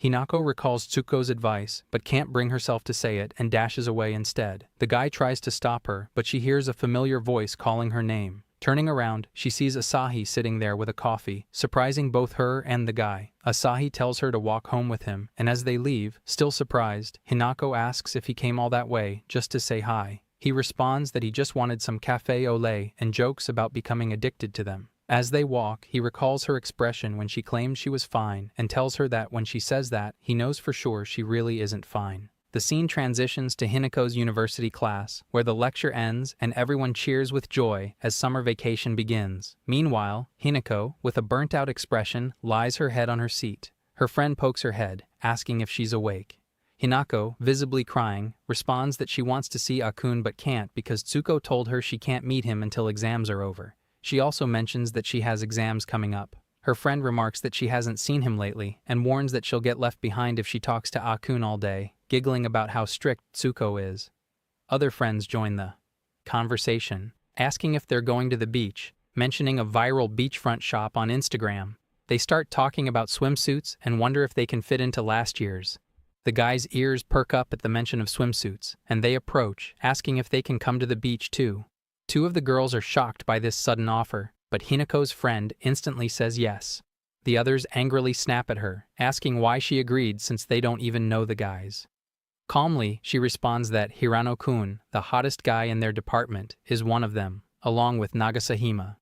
Hinako recalls Tsuko's advice, but can't bring herself to say it and dashes away instead. The guy tries to stop her, but she hears a familiar voice calling her name. Turning around, she sees Asahi sitting there with a coffee, surprising both her and the guy. Asahi tells her to walk home with him, and as they leave, still surprised, Hinako asks if he came all that way just to say hi. He responds that he just wanted some café au lait and jokes about becoming addicted to them. As they walk, he recalls her expression when she claimed she was fine and tells her that when she says that, he knows for sure she really isn't fine. The scene transitions to Hinako's university class, where the lecture ends and everyone cheers with joy as summer vacation begins. Meanwhile, Hinako, with a burnt-out expression, lies her head on her seat. Her friend pokes her head, asking if she's awake. Hinako, visibly crying, responds that she wants to see Akun but can't because Tsuko told her she can't meet him until exams are over. She also mentions that she has exams coming up. Her friend remarks that she hasn't seen him lately and warns that she'll get left behind if she talks to Akun all day, giggling about how strict Tsuko is. Other friends join the conversation, asking if they're going to the beach, mentioning a viral beachfront shop on Instagram. They start talking about swimsuits and wonder if they can fit into last year's. The guys' ears perk up at the mention of swimsuits, and they approach, asking if they can come to the beach too. Two of the girls are shocked by this sudden offer, but Hinako's friend instantly says yes. The others angrily snap at her, asking why she agreed since they don't even know the guys. Calmly, she responds that Hirano-kun, the hottest guy in their department, is one of them, along with Nagasahima.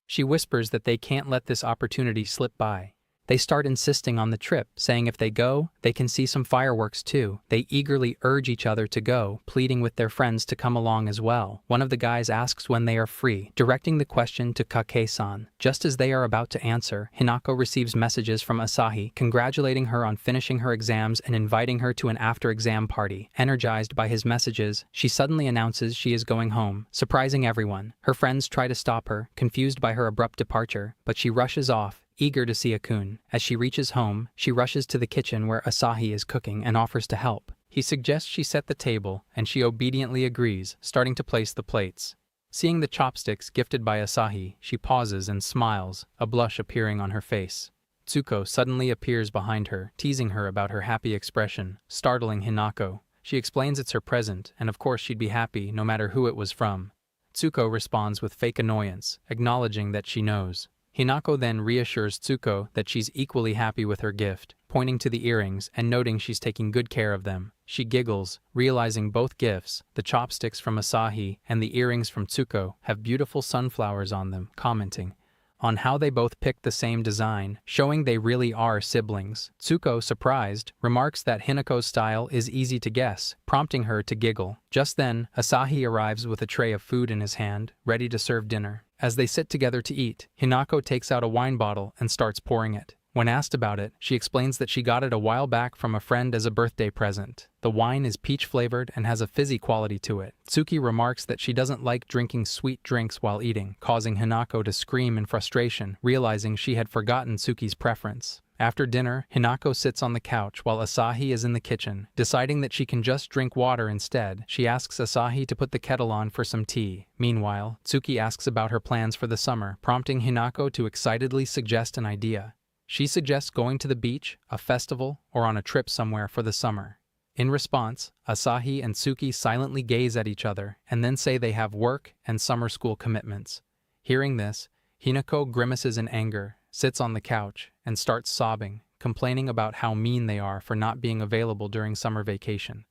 She whispers that they can't let this opportunity slip by. They start insisting on the trip, saying if they go, they can see some fireworks too. They eagerly urge each other to go, pleading with their friends to come along as well. One of the guys asks when they are free, directing the question to Kake-san. Just as they are about to answer, Hinako receives messages from Asahi, congratulating her on finishing her exams and inviting her to an after-exam party. Energized by his messages, she suddenly announces she is going home, surprising everyone. Her friends try to stop her, confused by her abrupt departure, but she rushes off, eager to see Akun. As she reaches home, she rushes to the kitchen where Asahi is cooking and offers to help. He suggests she set the table, and she obediently agrees, starting to place the plates. Seeing the chopsticks gifted by Asahi, she pauses and smiles, a blush appearing on her face. Tsuko suddenly appears behind her, teasing her about her happy expression, startling Hinako. She explains it's her present, and of course she'd be happy no matter who it was from. Tsuko responds with fake annoyance, acknowledging that she knows. Hinako then reassures Tsuko that she's equally happy with her gift, pointing to the earrings and noting she's taking good care of them. She giggles, realizing both gifts, the chopsticks from Asahi and the earrings from Tsuko, have beautiful sunflowers on them, commenting on how they both picked the same design, showing they really are siblings. Tsuko, surprised, remarks that Hinako's style is easy to guess, prompting her to giggle. Just then, Asahi arrives with a tray of food in his hand, ready to serve dinner. As they sit together to eat, Hinako takes out a wine bottle and starts pouring it. When asked about it, she explains that she got it a while back from a friend as a birthday present. The wine is peach-flavored and has a fizzy quality to it. Tsuki remarks that she doesn't like drinking sweet drinks while eating, causing Hinako to scream in frustration, realizing she had forgotten Tsuki's preference. After dinner, Hinako sits on the couch while Asahi is in the kitchen. Deciding that she can just drink water instead, she asks Asahi to put the kettle on for some tea. Meanwhile, Tsuki asks about her plans for the summer, prompting Hinako to excitedly suggest an idea. She suggests going to the beach, a festival, or on a trip somewhere for the summer. In response, Asahi and Tsuki silently gaze at each other and then say they have work and summer school commitments. Hearing this, Hinako grimaces in anger, sits on the couch, and starts sobbing, complaining about how mean they are for not being available during summer vacation.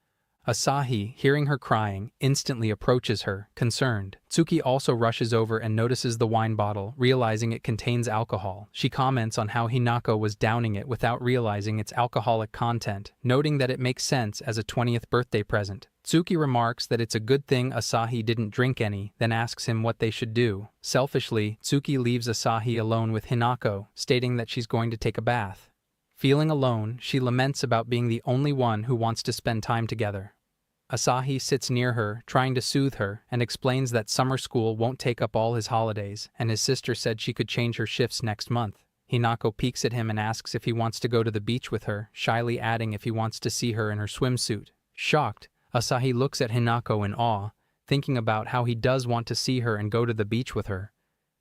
Asahi, hearing her crying, instantly approaches her, concerned. Tsuki also rushes over and notices the wine bottle, realizing it contains alcohol. She comments on how Hinako was downing it without realizing its alcoholic content, noting that it makes sense as a 20th birthday present. Tsuki remarks that it's a good thing Asahi didn't drink any, then asks him what they should do. Selfishly, Tsuki leaves Asahi alone with Hinako, stating that she's going to take a bath. Feeling alone, she laments about being the only one who wants to spend time together. Asahi sits near her, trying to soothe her, and explains that summer school won't take up all his holidays, and his sister said she could change her shifts next month. Hinako peeks at him and asks if he wants to go to the beach with her, shyly adding if he wants to see her in her swimsuit. Shocked, Asahi looks at Hinako in awe, thinking about how he does want to see her and go to the beach with her.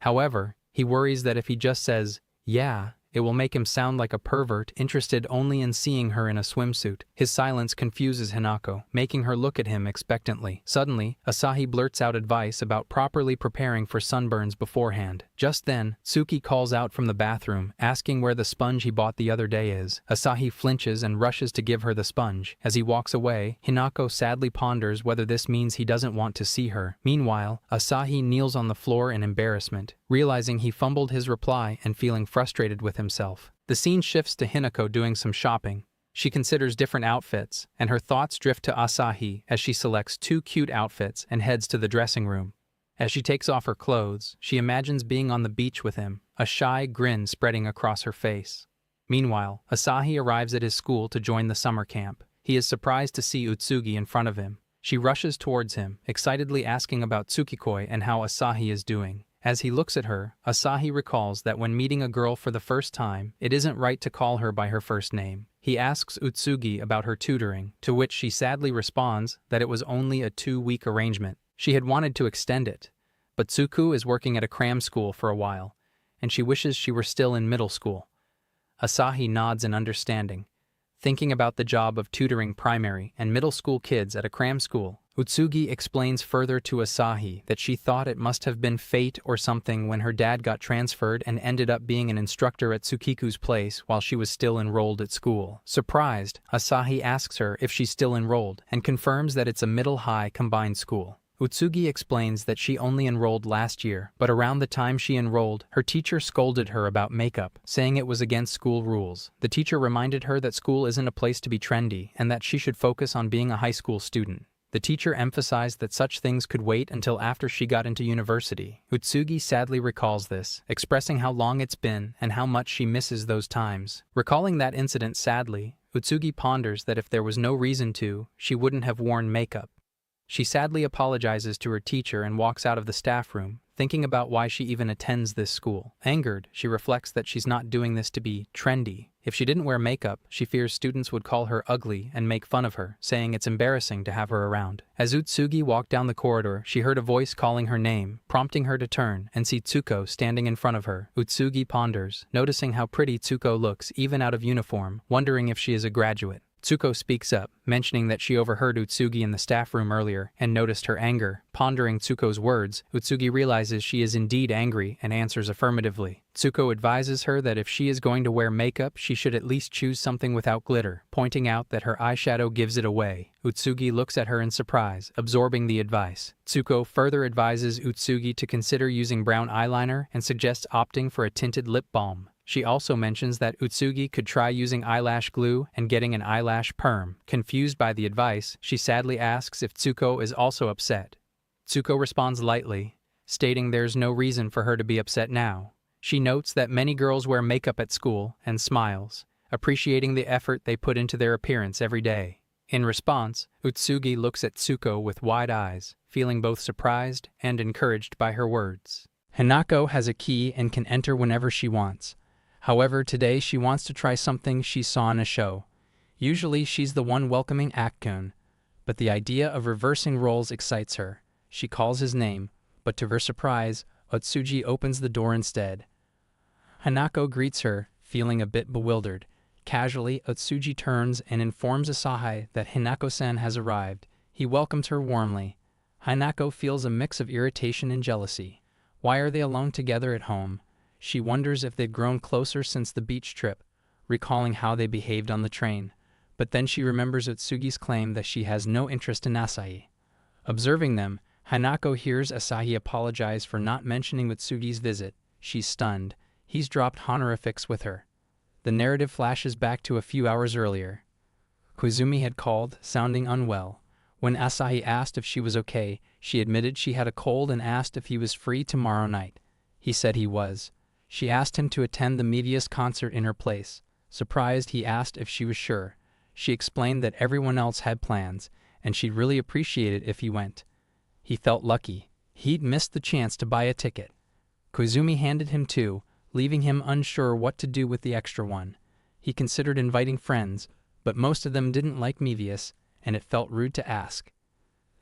However, he worries that if he just says, "yeah," it will make him sound like a pervert interested only in seeing her in a swimsuit. His silence confuses Hinako, making her look at him expectantly. Suddenly, Asahi blurts out advice about properly preparing for sunburns beforehand. Just then, Tsuki calls out from the bathroom, asking where the sponge he bought the other day is. Asahi flinches and rushes to give her the sponge. As he walks away, Hinako sadly ponders whether this means he doesn't want to see her. Meanwhile, Asahi kneels on the floor in embarrassment, realizing he fumbled his reply and feeling frustrated with himself. The scene shifts to Hinako doing some shopping. She considers different outfits, and her thoughts drift to Asahi as she selects 2 cute outfits and heads to the dressing room. As she takes off her clothes, she imagines being on the beach with him, a shy grin spreading across her face. Meanwhile, Asahi arrives at his school to join the summer camp. He is surprised to see Utsugi in front of him. She rushes towards him, excitedly asking about Tsukikoi and how Asahi is doing. As he looks at her, Asahi recalls that when meeting a girl for the first time, it isn't right to call her by her first name. He asks Utsugi about her tutoring, to which she sadly responds that it was only a 2-week arrangement. She had wanted to extend it, but Tsuku is working at a cram school for a while, and she wishes she were still in middle school. Asahi nods in understanding, thinking about the job of tutoring primary and middle school kids at a cram school. Utsugi explains further to Asahi that she thought it must have been fate or something when her dad got transferred and ended up being an instructor at Tsukiku's place while she was still enrolled at school. Surprised, Asahi asks her if she's still enrolled and confirms that it's a middle-high combined school. Utsugi explains that she only enrolled last year, but around the time she enrolled, her teacher scolded her about makeup, saying it was against school rules. The teacher reminded her that school isn't a place to be trendy and that she should focus on being a high school student. The teacher emphasized that such things could wait until after she got into university. Utsugi sadly recalls this, expressing how long it's been and how much she misses those times. Recalling that incident sadly, Utsugi ponders that if there was no reason to, she wouldn't have worn makeup. She sadly apologizes to her teacher and walks out of the staff room, thinking about why she even attends this school. Angered, she reflects that she's not doing this to be trendy. If she didn't wear makeup, she fears students would call her ugly and make fun of her, saying it's embarrassing to have her around. As Utsugi walked down the corridor, she heard a voice calling her name, prompting her to turn and see Tsuko standing in front of her. Utsugi ponders, noticing how pretty Tsuko looks even out of uniform, wondering if she is a graduate. Tsuko speaks up, mentioning that she overheard Utsugi in the staff room earlier and noticed her anger. Pondering Tsuko's words, Utsugi realizes she is indeed angry and answers affirmatively. Tsuko advises her that if she is going to wear makeup, she should at least choose something without glitter, pointing out that her eyeshadow gives it away. Utsugi looks at her in surprise, absorbing the advice. Tsuko further advises Utsugi to consider using brown eyeliner and suggests opting for a tinted lip balm. She also mentions that Utsugi could try using eyelash glue and getting an eyelash perm. Confused by the advice, she sadly asks if Tsuko is also upset. Tsuko responds lightly, stating there's no reason for her to be upset now. She notes that many girls wear makeup at school and smiles, appreciating the effort they put into their appearance every day. In response, Utsugi looks at Tsuko with wide eyes, feeling both surprised and encouraged by her words. Hinako has a key and can enter whenever she wants. However, today she wants to try something she saw in a show. Usually she's the one welcoming Akkun, but the idea of reversing roles excites her. She calls his name, but to her surprise, Otsuji opens the door instead. Hinako greets her, feeling a bit bewildered. Casually, Otsuji turns and informs Asahi that Hinako-san has arrived. He welcomes her warmly. Hinako feels a mix of irritation and jealousy. Why are they alone together at home? She wonders if they've grown closer since the beach trip. recalling how they behaved on the train. But then she remembers Utsugi's claim that she has no interest in Asahi. Observing them, Hanako hears Asahi apologize for not mentioning Utsugi's visit. She's stunned. He's dropped honorifics with her. The narrative flashes back to a few hours earlier. Koizumi had called, sounding unwell. When Asahi asked if she was okay, she admitted she had a cold and asked if he was free tomorrow night. He said he was. She asked him to attend the Mevius concert in her place. Surprised, he asked if she was sure. She explained that everyone else had plans, and she'd really appreciate it if he went. He felt lucky. He'd missed the chance to buy a ticket. Koizumi handed him two, leaving him unsure what to do with the extra one. He considered inviting friends, but most of them didn't like Mevius, and it felt rude to ask.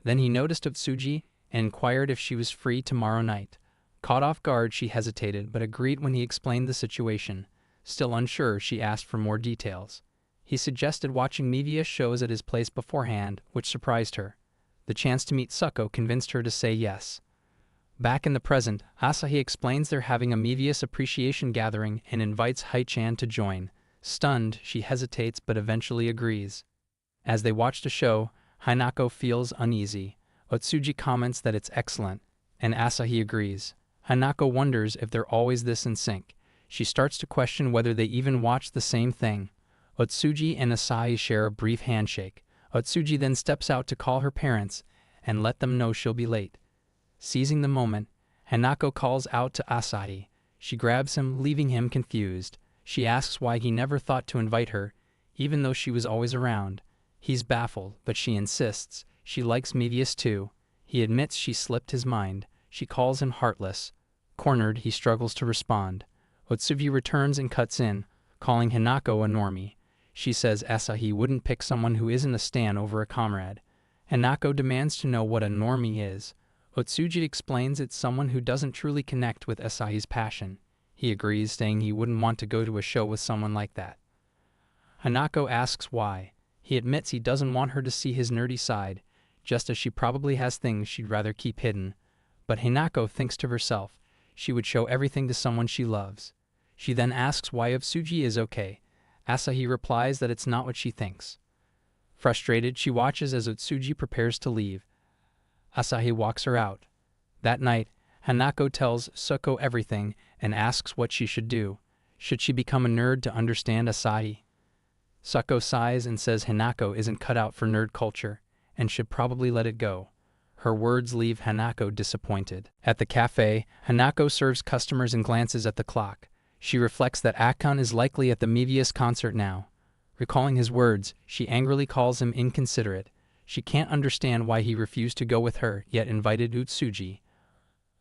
Then he noticed Utsugi and inquired if she was free tomorrow night. Caught off guard, she hesitated, but agreed when he explained the situation. Still unsure, she asked for more details. He suggested watching Mevius shows at his place beforehand, which surprised her. The chance to meet Suko convinced her to say yes. Back in the present, Asahi explains they're having a Mevius appreciation gathering and invites Haichan to join. Stunned, she hesitates but eventually agrees. As they watch the show, Hanako feels uneasy. Utsugi comments that it's excellent, and Asahi agrees. Hanako wonders if they're always this in sync. She starts to question whether they even watch the same thing. Utsugi and Asahi share a brief handshake. Utsugi then steps out to call her parents and let them know she'll be late. Seizing the moment, Hanako calls out to Asahi. She grabs him, leaving him confused. She asks why he never thought to invite her, even though she was always around. He's baffled, but she insists. She likes Mevius too. He admits she slipped his mind. She calls him heartless. Cornered, he struggles to respond. Utsugi returns and cuts in, calling Hanako a normie. She says Asahi wouldn't pick someone who isn't a stan over a comrade. Hanako demands to know what a normie is. Utsugi explains it's someone who doesn't truly connect with Asahi's passion. He agrees, saying he wouldn't want to go to a show with someone like that. Hanako asks why. He admits he doesn't want her to see his nerdy side, just as she probably has things she'd rather keep hidden. But Hanako thinks to herself, she would show everything to someone she loves. She then asks why Utsugi is okay. Asahi replies that it's not what she thinks. Frustrated, she watches as Utsugi prepares to leave. Asahi walks her out. That night, Hanako tells Suko everything and asks what she should do. Should she become a nerd to understand Asahi? Suko sighs and says Hanako isn't cut out for nerd culture and should probably let it go. Her words leave Hanako disappointed. At the cafe, Hanako serves customers and glances at the clock. She reflects that Akon is likely at the Mevius concert now. Recalling his words, she angrily calls him inconsiderate. She can't understand why he refused to go with her, yet invited Utsugi.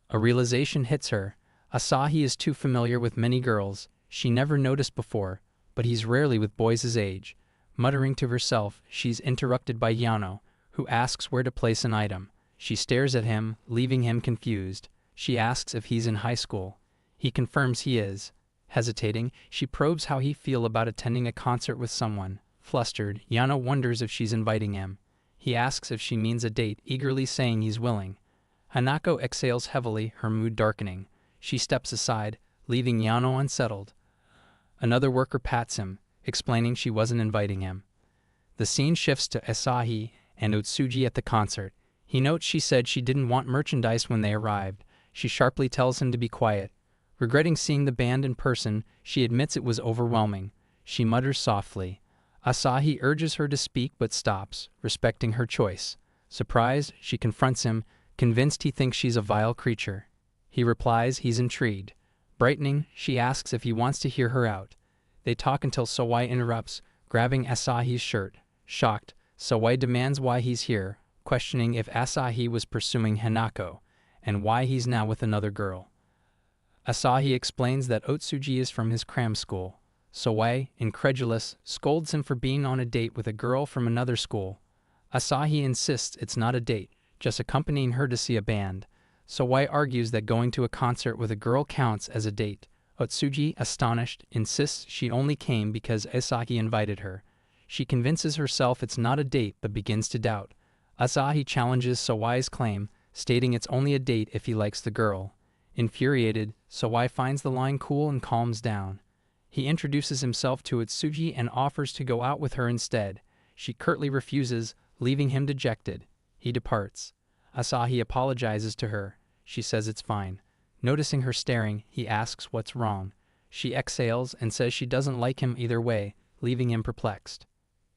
A realization hits her. Asahi is too familiar with many girls she never noticed before, but he's rarely with boys his age. Muttering to herself, she's interrupted by Yano, who asks where to place an item. She stares at him, leaving him confused. She asks if he's in high school. He confirms he is. Hesitating, she probes how he feels about attending a concert with someone. Flustered, Yano wonders if she's inviting him. He asks if she means a date, eagerly saying he's willing. Hanako exhales heavily, her mood darkening. She steps aside, leaving Yano unsettled. Another worker pats him, explaining she wasn't inviting him. The scene shifts to Asahi and Utsugi at the concert. He notes she said she didn't want merchandise when they arrived. She sharply tells him to be quiet. Regretting seeing the band in person, she admits it was overwhelming. She mutters softly. Asahi urges her to speak but stops, respecting her choice. Surprised, she confronts him, convinced he thinks she's a vile creature. He replies he's intrigued. Brightening, she asks if he wants to hear her out. They talk until Sawai interrupts, grabbing Asahi's shirt. Shocked, Sawai demands why he's here, questioning if Asahi was pursuing Hanako, and why he's now with another girl. Asahi explains that Utsugi is from his cram school. Sawai, incredulous, scolds him for being on a date with a girl from another school. Asahi insists it's not a date, just accompanying her to see a band. Sawai argues that going to a concert with a girl counts as a date. Utsugi, astonished, insists she only came because Asahi invited her. She convinces herself it's not a date but begins to doubt. Asahi challenges Sawai's claim, stating it's only a date if he likes the girl. Infuriated, Sawai finds the line cool and calms down. He introduces himself to Utsuji and offers to go out with her instead. She curtly refuses, leaving him dejected. He departs. Asahi apologizes to her. She says it's fine. Noticing her staring, he asks what's wrong. She exhales and says she doesn't like him either way, leaving him perplexed.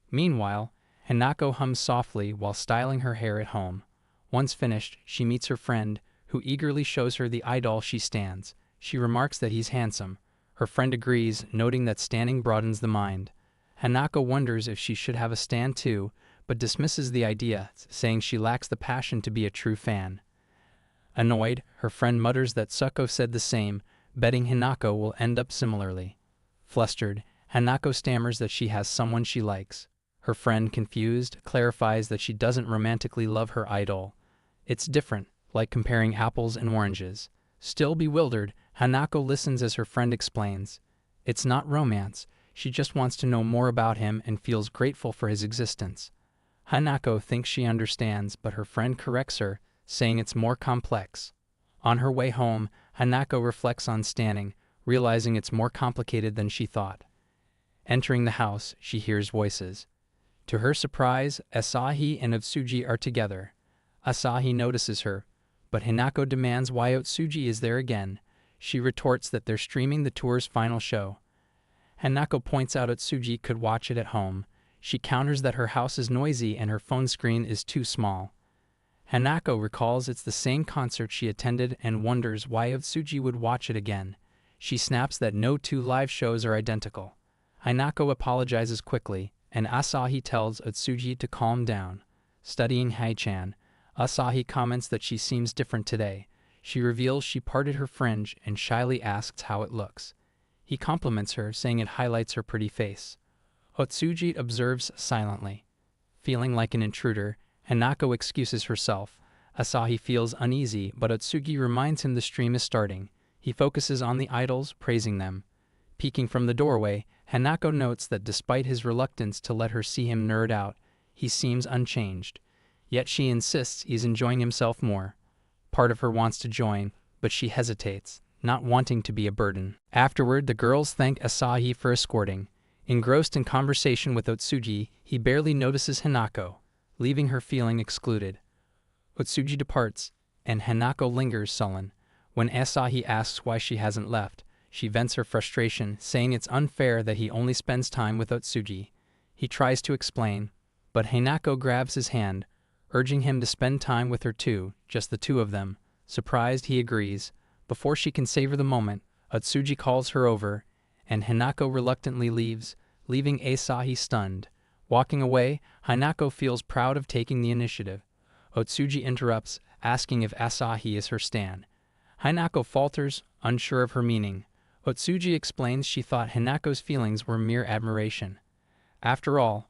Meanwhile, Hanako hums softly while styling her hair at home. Once finished, she meets her friend, who eagerly shows her the idol she stands. She remarks that he's handsome. Her friend agrees, noting that standing broadens the mind. Hanako wonders if she should have a stand too, but dismisses the idea, saying she lacks the passion to be a true fan. Annoyed, her friend mutters that Suko said the same, betting Hanako will end up similarly. Flustered, Hanako stammers that she has someone she likes. Her friend, confused, clarifies that she doesn't romantically love her idol. It's different, like comparing apples and oranges. Still bewildered, Hanako listens as her friend explains. It's not romance, she just wants to know more about him and feels grateful for his existence. Hanako thinks she understands, but her friend corrects her, saying it's more complex. On her way home, Hanako reflects on standing, realizing it's more complicated than she thought. Entering the house, she hears voices. To her surprise, Asahi and Utsuji are together. Asahi notices her, but Hanako demands why Utsuji is there again. She retorts that they're streaming the tour's final show. Hanako points out Utsuji could watch it at home. She counters that her house is noisy and her phone screen is too small. Hanako recalls it's the same concert she attended and wonders why Utsuji would watch it again. She snaps that no two live shows are identical. Hanako apologizes quickly, and Asahi tells Utsuji to calm down. Studying Haichan, Asahi comments that she seems different today. She reveals she parted her fringe and shyly asks how it looks. He compliments her, saying it highlights her pretty face. Utsuji observes silently. Feeling like an intruder, Hanako excuses herself. Asahi feels uneasy, but Utsugi reminds him the stream is starting. He focuses on the idols, praising them. Peeking from the doorway, Hanako notes that despite his reluctance to let her see him nerd out, he seems unchanged. Yet she insists he's enjoying himself more. Part of her wants to join, but she hesitates, not wanting to be a burden. Afterward, the girls thank Asahi for escorting. Engrossed in conversation with Utsuji, he barely notices Hanako, leaving her feeling excluded. Utsuji departs, and Hanako lingers sullen. When Asahi asks why she hasn't left, she vents her frustration, saying it's unfair that he only spends time with Utsuji. He tries to explain, but Hanako grabs his hand, urging him to spend time with her too, just the two of them. Surprised, he agrees. Before she can savor the moment, Utsuji calls her over, and Hanako reluctantly leaves, leaving Asahi stunned. Walking away, Hanako feels proud of taking the initiative. Utsuji interrupts, asking if Asahi is her stan. Hanako falters, unsure of her meaning. Utsuji explains she thought Hanako's feelings were mere admiration. After all,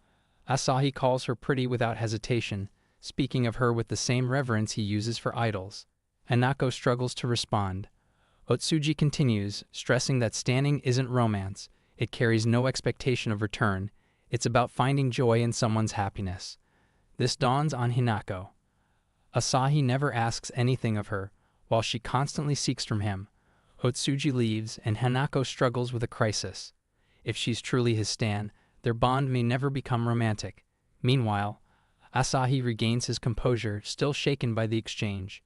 Asahi calls her pretty without hesitation, speaking of her with the same reverence he uses for idols. Hanako struggles to respond. Utsuji continues, stressing that standing isn't romance. It carries no expectation of return. It's about finding joy in someone's happiness. This dawns on Hanako. Asahi never asks anything of her, while she constantly seeks from him. Utsuji leaves, and Hanako struggles with a crisis. If she's truly his stan, their bond may never become romantic. Meanwhile, Asahi regains his composure, still shaken by the exchange.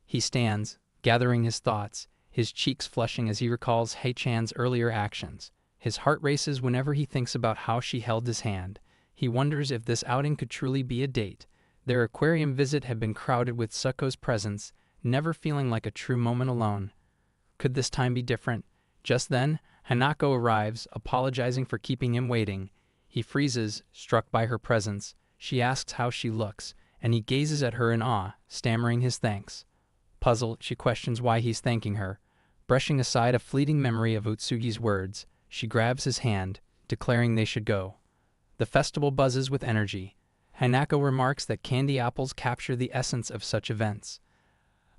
He stands, gathering his thoughts, his cheeks flushing as he recalls Haichan's earlier actions. His heart races whenever he thinks about how she held his hand. He wonders if this outing could truly be a date. Their aquarium visit had been crowded with Suko's presence, never feeling like a true moment alone. Could this time be different? Just then, Hanako arrives, apologizing for keeping him waiting. He freezes, struck by her presence. She asks how she looks, and he gazes at her in awe, stammering his thanks. Puzzled, she questions why he's thanking her. Brushing aside a fleeting memory of Utsugi's words, she grabs his hand, declaring they should go. The festival buzzes with energy. Hanako remarks that candy apples capture the essence of such events.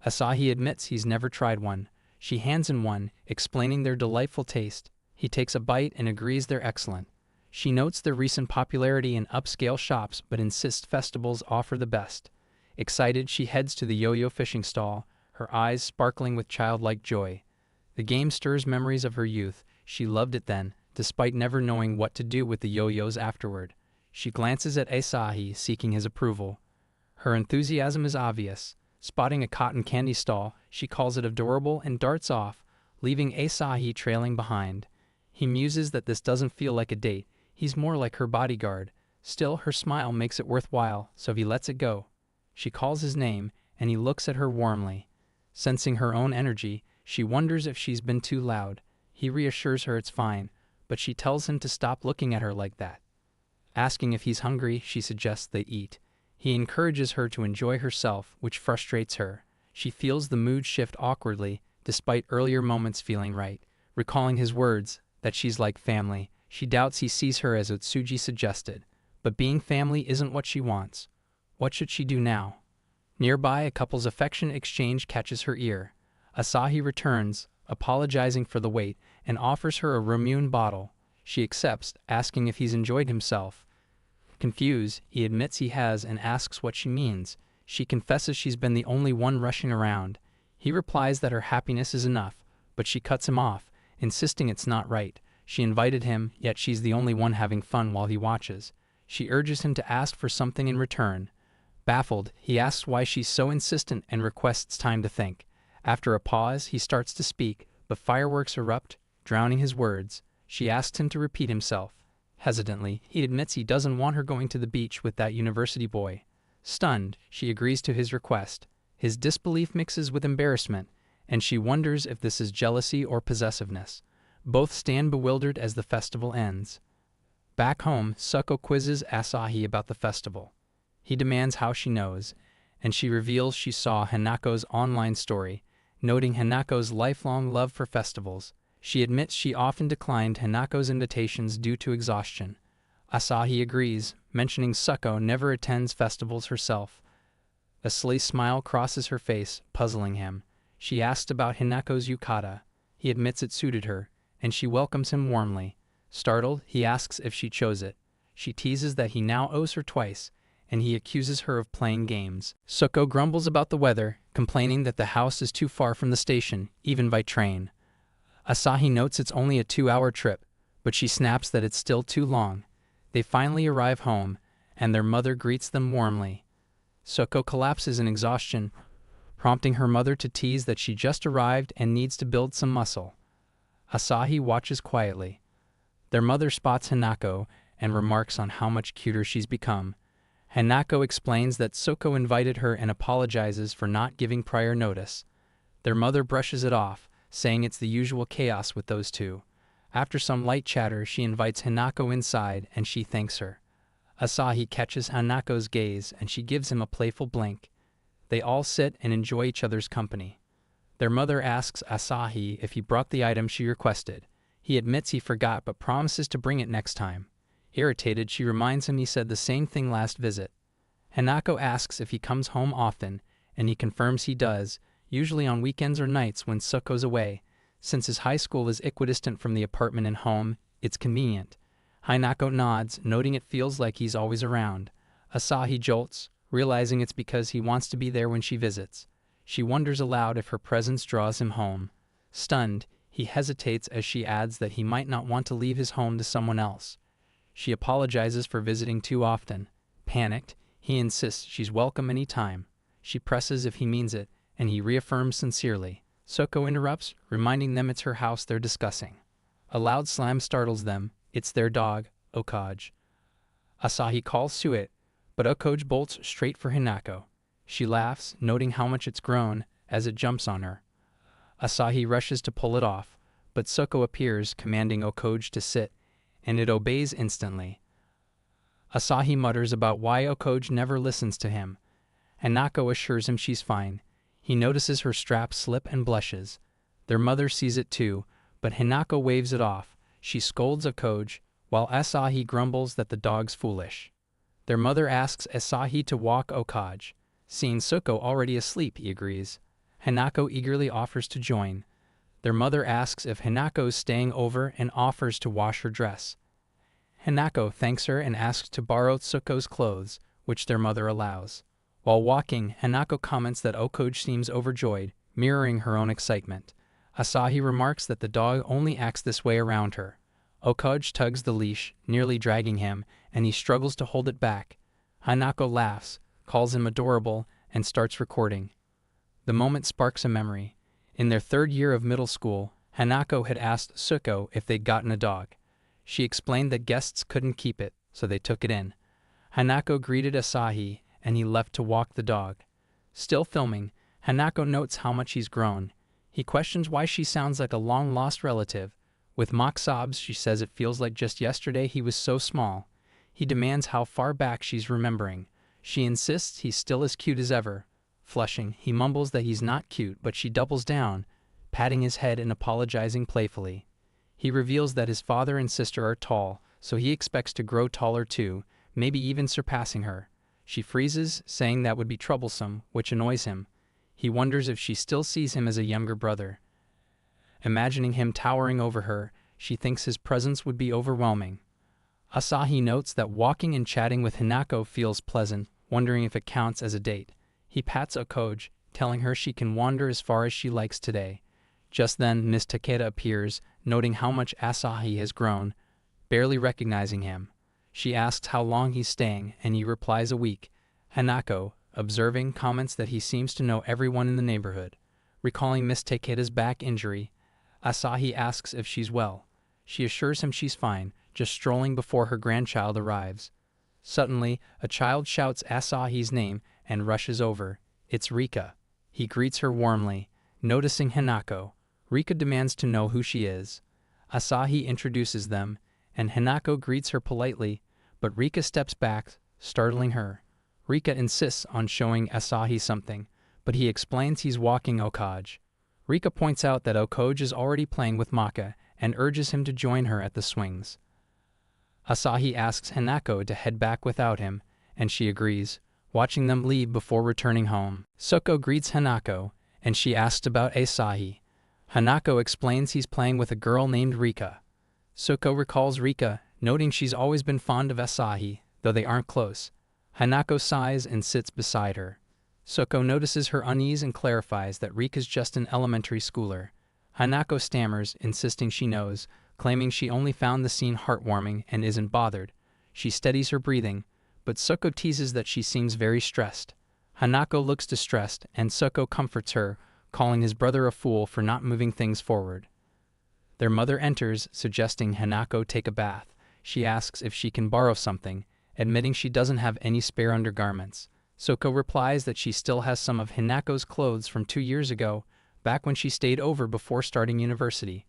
Asahi admits he's never tried one. She hands him one, explaining their delightful taste. He takes a bite and agrees they're excellent. She notes their recent popularity in upscale shops but insists festivals offer the best. Excited, she heads to the yo-yo fishing stall, her eyes sparkling with childlike joy. The game stirs memories of her youth. She loved it then, despite never knowing what to do with the yo-yos afterward. She glances at Asahi, seeking his approval. Her enthusiasm is obvious. Spotting a cotton candy stall, she calls it adorable and darts off, leaving Asahi trailing behind. He muses that this doesn't feel like a date, he's more like her bodyguard. Still, her smile makes it worthwhile, so he lets it go. She calls his name, and he looks at her warmly. Sensing her own energy, she wonders if she's been too loud. He reassures her it's fine, but she tells him to stop looking at her like that. Asking if he's hungry, she suggests they eat. He encourages her to enjoy herself, which frustrates her. She feels the mood shift awkwardly, despite earlier moments feeling right. Recalling his words, that she's like family, she doubts he sees her as Otsuji suggested. But being family isn't what she wants. What should she do now? Nearby, a couple's affectionate exchange catches her ear. Asahi returns, apologizing for the wait, and offers her a Ramune bottle. She accepts, asking if he's enjoyed himself. Confused, he admits he has and asks what she means. She confesses she's been the only one rushing around. He replies that her happiness is enough, but she cuts him off, insisting it's not right. She invited him, yet she's the only one having fun while he watches. She urges him to ask for something in return. Baffled, he asks why she's so insistent and requests time to think. After a pause, he starts to speak, but fireworks erupt, drowning his words. She asks him to repeat himself. Hesitantly, he admits he doesn't want her going to the beach with that university boy. Stunned, she agrees to his request. His disbelief mixes with embarrassment, and she wonders if this is jealousy or possessiveness. Both stand bewildered as the festival ends. Back home, Suko quizzes Asahi about the festival. He demands how she knows, and she reveals she saw Hanako's online story, noting Hanako's lifelong love for festivals. She admits she often declined Hanako's invitations due to exhaustion. Asahi agrees, mentioning Suko never attends festivals herself. A sly smile crosses her face, puzzling him. She asks about Hanako's yukata. He admits it suited her, and she welcomes him warmly. Startled, he asks if she chose it. She teases that he now owes her twice, and he accuses her of playing games. Suko grumbles about the weather, complaining that the house is too far from the station, even by train. Asahi notes it's only a 2-hour trip, but she snaps that it's still too long. They finally arrive home, and their mother greets them warmly. Suko collapses in exhaustion, prompting her mother to tease that she just arrived and needs to build some muscle. Asahi watches quietly. Their mother spots Hanako and remarks on how much cuter she's become. Hanako explains that Suko invited her and apologizes for not giving prior notice. Their mother brushes it off, saying it's the usual chaos with those two. After some light chatter, she invites Hanako inside and she thanks her. Asahi catches Hanako's gaze and she gives him a playful blink. They all sit and enjoy each other's company. Their mother asks Asahi if he brought the item she requested. He admits he forgot but promises to bring it next time. Irritated, she reminds him he said the same thing last visit. Hanako asks if he comes home often, and he confirms he does, usually on weekends or nights when Suko's away. Since his high school is equidistant from the apartment and home, it's convenient. Hanako nods, noting it feels like he's always around. Asahi jolts, realizing it's because he wants to be there when she visits. She wonders aloud if her presence draws him home. Stunned, he hesitates as she adds that he might not want to leave his home to someone else. She apologizes for visiting too often. Panicked, he insists she's welcome any time. She presses if he means it, and he reaffirms sincerely. Suko interrupts, reminding them it's her house they're discussing. A loud slam startles them. It's their dog, Okaj. Asahi calls Suet, but Okaj bolts straight for Hanako. She laughs, noting how much it's grown, as it jumps on her. Asahi rushes to pull it off, but Suko appears, commanding Okaj to sit, and it obeys instantly. Asahi mutters about why Okaj never listens to him. Hanako assures him she's fine. He notices her strap slip and blushes. Their mother sees it too, but Hanako waves it off. She scolds Okaj, while Asahi grumbles that the dog's foolish. Their mother asks Asahi to walk Okaj. Seeing Suko already asleep, he agrees. Hanako eagerly offers to join. Their mother asks if Hanako's staying over and offers to wash her dress. Hanako thanks her and asks to borrow Suko's clothes, which their mother allows. While walking, Hanako comments that Okaj seems overjoyed, mirroring her own excitement. Asahi remarks that the dog only acts this way around her. Okaji tugs the leash, nearly dragging him, and he struggles to hold it back. Hanako laughs, calls him adorable, and starts recording. The moment sparks a memory. In their third year of middle school, Hanako had asked Suko if they'd gotten a dog. She explained that guests couldn't keep it, so they took it in. Hanako greeted Asahi, and he left to walk the dog. Still filming, Hanako notes how much he's grown. He questions why she sounds like a long-lost relative. With mock sobs, she says it feels like just yesterday he was so small. He demands how far back she's remembering. She insists he's still as cute as ever. Flushing, he mumbles that he's not cute, but she doubles down, patting his head and apologizing playfully. He reveals that his father and sister are tall, so he expects to grow taller too, maybe even surpassing her. She freezes, saying that would be troublesome, which annoys him. He wonders if she still sees him as a younger brother. Imagining him towering over her, she thinks his presence would be overwhelming. Asahi notes that walking and chatting with Hanako feels pleasant, wondering if it counts as a date. He pats Okaji, telling her she can wander as far as she likes today. Just then, Miss Takeda appears, noting how much Asahi has grown, barely recognizing him. She asks how long he's staying, and he replies a week. Hanako, observing, comments that he seems to know everyone in the neighborhood. Recalling Miss Takeda's back injury, Asahi asks if she's well. She assures him she's fine, just strolling before her grandchild arrives. Suddenly, a child shouts Asahi's name and rushes over. It's Rika. He greets her warmly. Noticing Hanako, Rika demands to know who she is. Asahi introduces them, and Hanako greets her politely, but Rika steps back, startling her. Rika insists on showing Asahi something, but he explains he's walking Okaji. Rika points out that Okaji is already playing with Maka and urges him to join her at the swings. Asahi asks Hanako to head back without him, and she agrees, watching them leave before returning home. Suko greets Hanako, and she asks about Asahi. Hanako explains he's playing with a girl named Rika. Suko recalls Rika, noting she's always been fond of Asahi, though they aren't close. Hanako sighs and sits beside her. Suko notices her unease and clarifies that Rika's just an elementary schooler. Hanako stammers, insisting she knows, claiming she only found the scene heartwarming and isn't bothered. She steadies her breathing, but Suko teases that she seems very stressed. Hanako looks distressed, and Suko comforts her, calling his brother a fool for not moving things forward. Their mother enters, suggesting Hanako take a bath. She asks if she can borrow something, admitting she doesn't have any spare undergarments. Suko replies that she still has some of Hanako's clothes from 2 years ago, back when she stayed over before starting university.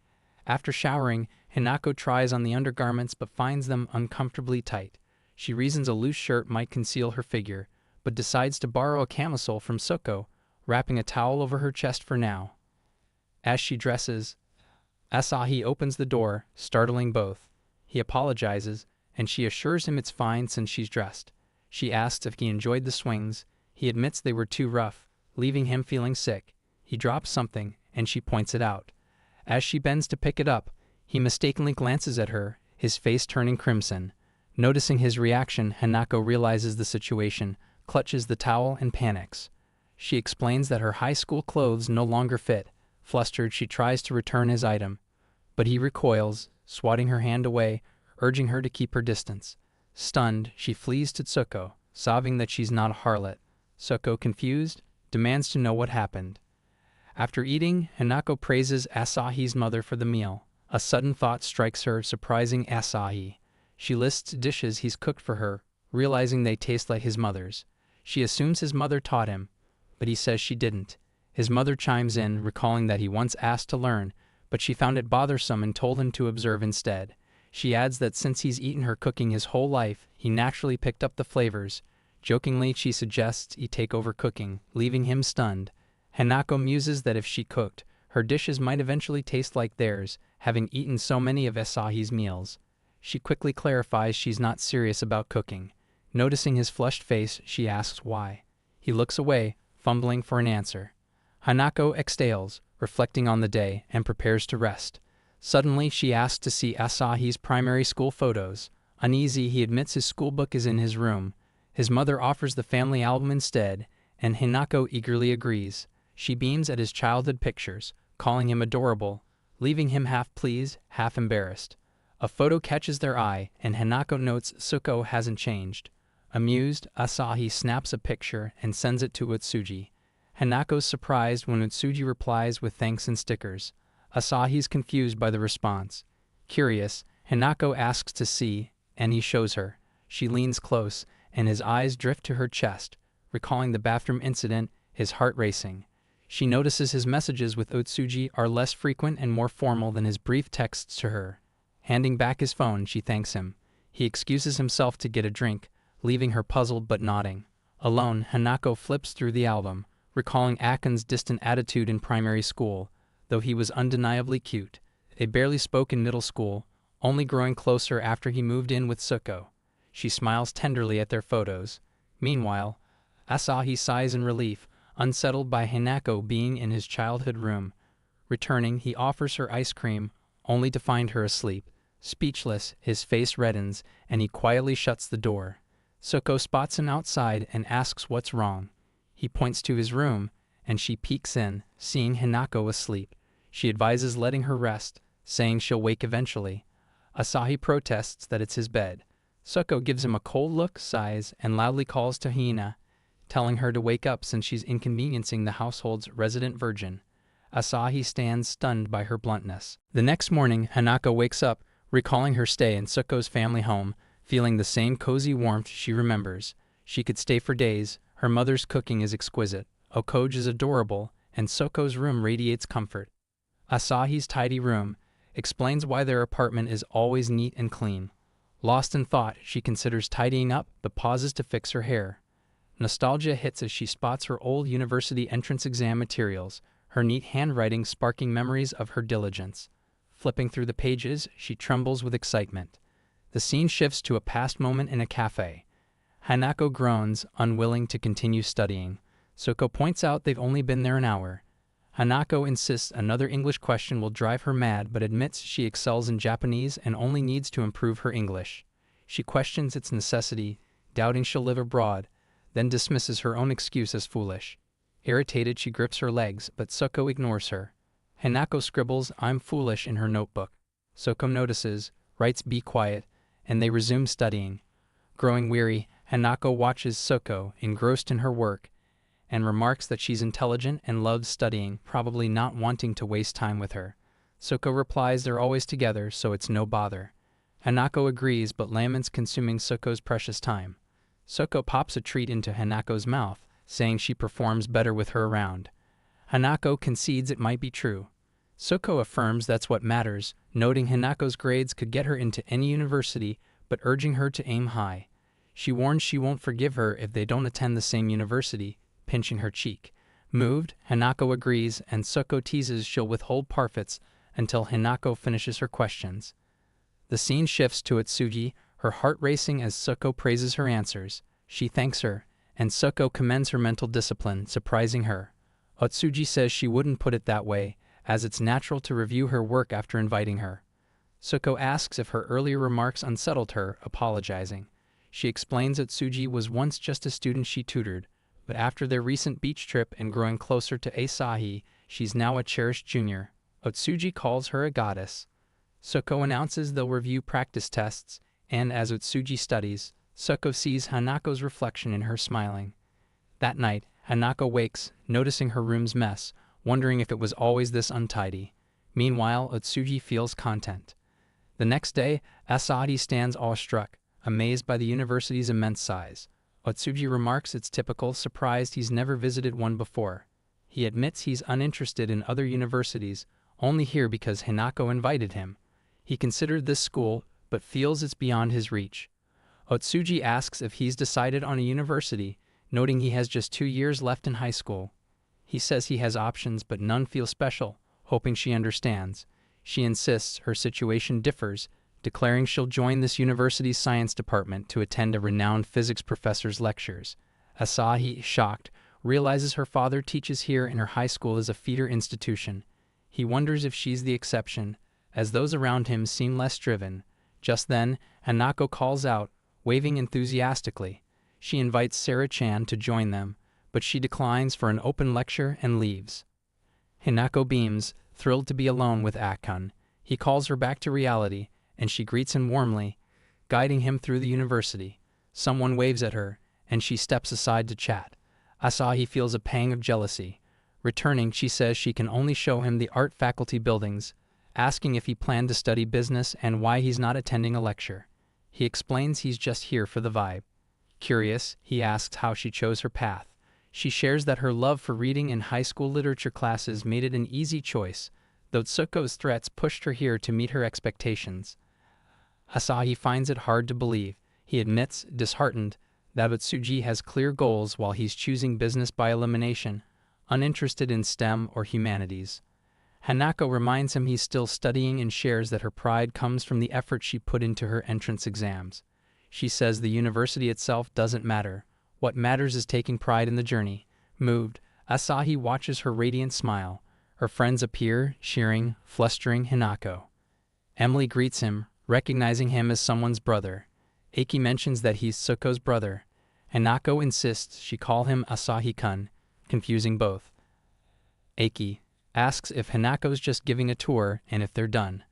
After showering, Hanako tries on the undergarments but finds them uncomfortably tight. She reasons a loose shirt might conceal her figure, but decides to borrow a camisole from Suko, wrapping a towel over her chest for now. As she dresses, Asahi opens the door, startling both. He apologizes, and she assures him it's fine since she's dressed. She asks if he enjoyed the swings. He admits they were too rough, leaving him feeling sick. He drops something, and she points it out. As she bends to pick it up, he mistakenly glances at her, his face turning crimson. Noticing his reaction, Hanako realizes the situation, clutches the towel, and panics. She explains that her high school clothes no longer fit. Flustered, she tries to return his item, but he recoils, swatting her hand away, urging her to keep her distance. Stunned, she flees to Tsuko, sobbing that she's not a harlot. Tsuko, confused, demands to know what happened. After eating, Hanako praises Asahi's mother for the meal. A sudden thought strikes her, surprising Asahi. She lists dishes he's cooked for her, realizing they taste like his mother's. She assumes his mother taught him, but he says she didn't. His mother chimes in, recalling that he once asked to learn, but she found it bothersome and told him to observe instead. She adds that since he's eaten her cooking his whole life, he naturally picked up the flavors. Jokingly, she suggests he take over cooking, leaving him stunned. Hanako muses that if she cooked, her dishes might eventually taste like theirs, having eaten so many of Asahi's meals. She quickly clarifies she's not serious about cooking. Noticing his flushed face, she asks why. He looks away, fumbling for an answer. Hanako exhales, reflecting on the day, and prepares to rest. Suddenly, she asks to see Asahi's primary school photos. Uneasy, he admits his schoolbook is in his room. His mother offers the family album instead, and Hanako eagerly agrees. She beams at his childhood pictures, calling him adorable, leaving him half pleased, half embarrassed. A photo catches their eye, and Hanako notes Suko hasn't changed. Amused, Asahi snaps a picture and sends it to Utsuji. Hanako's surprised when Utsuji replies with thanks and stickers. Asahi's confused by the response. Curious, Hanako asks to see, and he shows her. She leans close, and his eyes drift to her chest. Recalling the bathroom incident, his heart racing. She notices his messages with Utsuji are less frequent and more formal than his brief texts to her. Handing back his phone, she thanks him. He excuses himself to get a drink, leaving her puzzled but nodding. Alone, Hanako flips through the album, recalling Akin's distant attitude in primary school, though he was undeniably cute. They barely spoke in middle school, only growing closer after he moved in with Suko. She smiles tenderly at their photos. Meanwhile, Asahi sighs in relief, unsettled by Hanako being in his childhood room. Returning, he offers her ice cream, only to find her asleep. Speechless, his face reddens, and he quietly shuts the door. Suko spots him outside and asks what's wrong. He points to his room, and she peeks in, seeing Hanako asleep. She advises letting her rest, saying she'll wake eventually. Asahi protests that it's his bed. Suko gives him a cold look, sighs, and loudly calls to Hina, telling her to wake up since she's inconveniencing the household's resident virgin. Asahi stands stunned by her bluntness. The next morning, Hanako wakes up, recalling her stay in Suko's family home, feeling the same cozy warmth she remembers. She could stay for days. Her mother's cooking is exquisite, Okoge is adorable, and Suko's room radiates comfort. Asahi's tidy room explains why their apartment is always neat and clean. Lost in thought, she considers tidying up but pauses to fix her hair. Nostalgia hits as she spots her old university entrance exam materials, her neat handwriting sparking memories of her diligence. Flipping through the pages, she trembles with excitement. The scene shifts to a past moment in a cafe. Hanako groans, unwilling to continue studying. Suko points out they've only been there an hour. Hanako insists another English question will drive her mad but admits she excels in Japanese and only needs to improve her English. She questions its necessity, doubting she'll live abroad, then dismisses her own excuse as foolish. Irritated, she grips her legs, but Suko ignores her. Hanako scribbles, "I'm foolish," in her notebook. Suko notices, writes, "Be quiet," and they resume studying. Growing weary, Hanako watches Suko, engrossed in her work, and remarks that she's intelligent and loves studying, probably not wanting to waste time with her. Suko replies they're always together, so it's no bother. Hanako agrees but laments consuming Suko's precious time. Suko pops a treat into Hanako's mouth, saying she performs better with her around. Hanako concedes it might be true. Suko affirms that's what matters, noting Hanako's grades could get her into any university, but urging her to aim high. She warns she won't forgive her if they don't attend the same university, pinching her cheek. Moved, Hanako agrees, and Suko teases she'll withhold parfaits until Hanako finishes her questions. The scene shifts to Utsuji, her heart racing as Suko praises her answers. She thanks her, and Suko commends her mental discipline, surprising her. Utsuji says she wouldn't put it that way, as it's natural to review her work after inviting her. Suko asks if her earlier remarks unsettled her, apologizing. She explains Utsuji was once just a student she tutored, but after their recent beach trip and growing closer to Asahi, she's now a cherished junior. Utsuji calls her a goddess. Suko announces they'll review practice tests, and as Utsuji studies, Suko sees Hanako's reflection in her smiling. That night, Hanako wakes, noticing her room's mess, wondering if it was always this untidy. Meanwhile, Utsuji feels content. The next day, Asahi stands awestruck, amazed by the university's immense size. Utsuji remarks it's typical, surprised he's never visited one before. He admits he's uninterested in other universities, only here because Hanako invited him. He considered this school, but feels it's beyond his reach. Utsuji asks if he's decided on a university, noting he has just 2 years left in high school. He says he has options, but none feel special, hoping she understands. She insists her situation differs, declaring she'll join this university's science department to attend a renowned physics professor's lectures. Asahi, shocked, realizes her father teaches here and her high school is a feeder institution. He wonders if she's the exception, as those around him seem less driven. Just then, Hanako calls out, waving enthusiastically. She invites Sarah-chan to join them, but she declines for an open lecture and leaves. Hanako beams, thrilled to be alone with Akun. He calls her back to reality, and she greets him warmly, guiding him through the university. Someone waves at her, and she steps aside to chat. Asahi feels a pang of jealousy. Returning, she says she can only show him the art faculty buildings, asking if he planned to study business and why he's not attending a lecture. He explains he's just here for the vibe. Curious, he asks how she chose her path. She shares that her love for reading in high school literature classes made it an easy choice, though Tsuko's threats pushed her here to meet her expectations. Asahi finds it hard to believe. He admits, disheartened, that Utsuji has clear goals while he's choosing business by elimination, uninterested in STEM or humanities. Hanako reminds him he's still studying and shares that her pride comes from the effort she put into her entrance exams. She says the university itself doesn't matter. What matters is taking pride in the journey. Moved, Asahi watches her radiant smile. Her friends appear, cheering, flustering Hanako. Emily greets him, recognizing him as someone's brother. Eiki mentions that he's Tsuko's brother. Hanako insists she call him Asahi-kun, confusing both. Eiki asks if Hanako's just giving a tour and if they're done.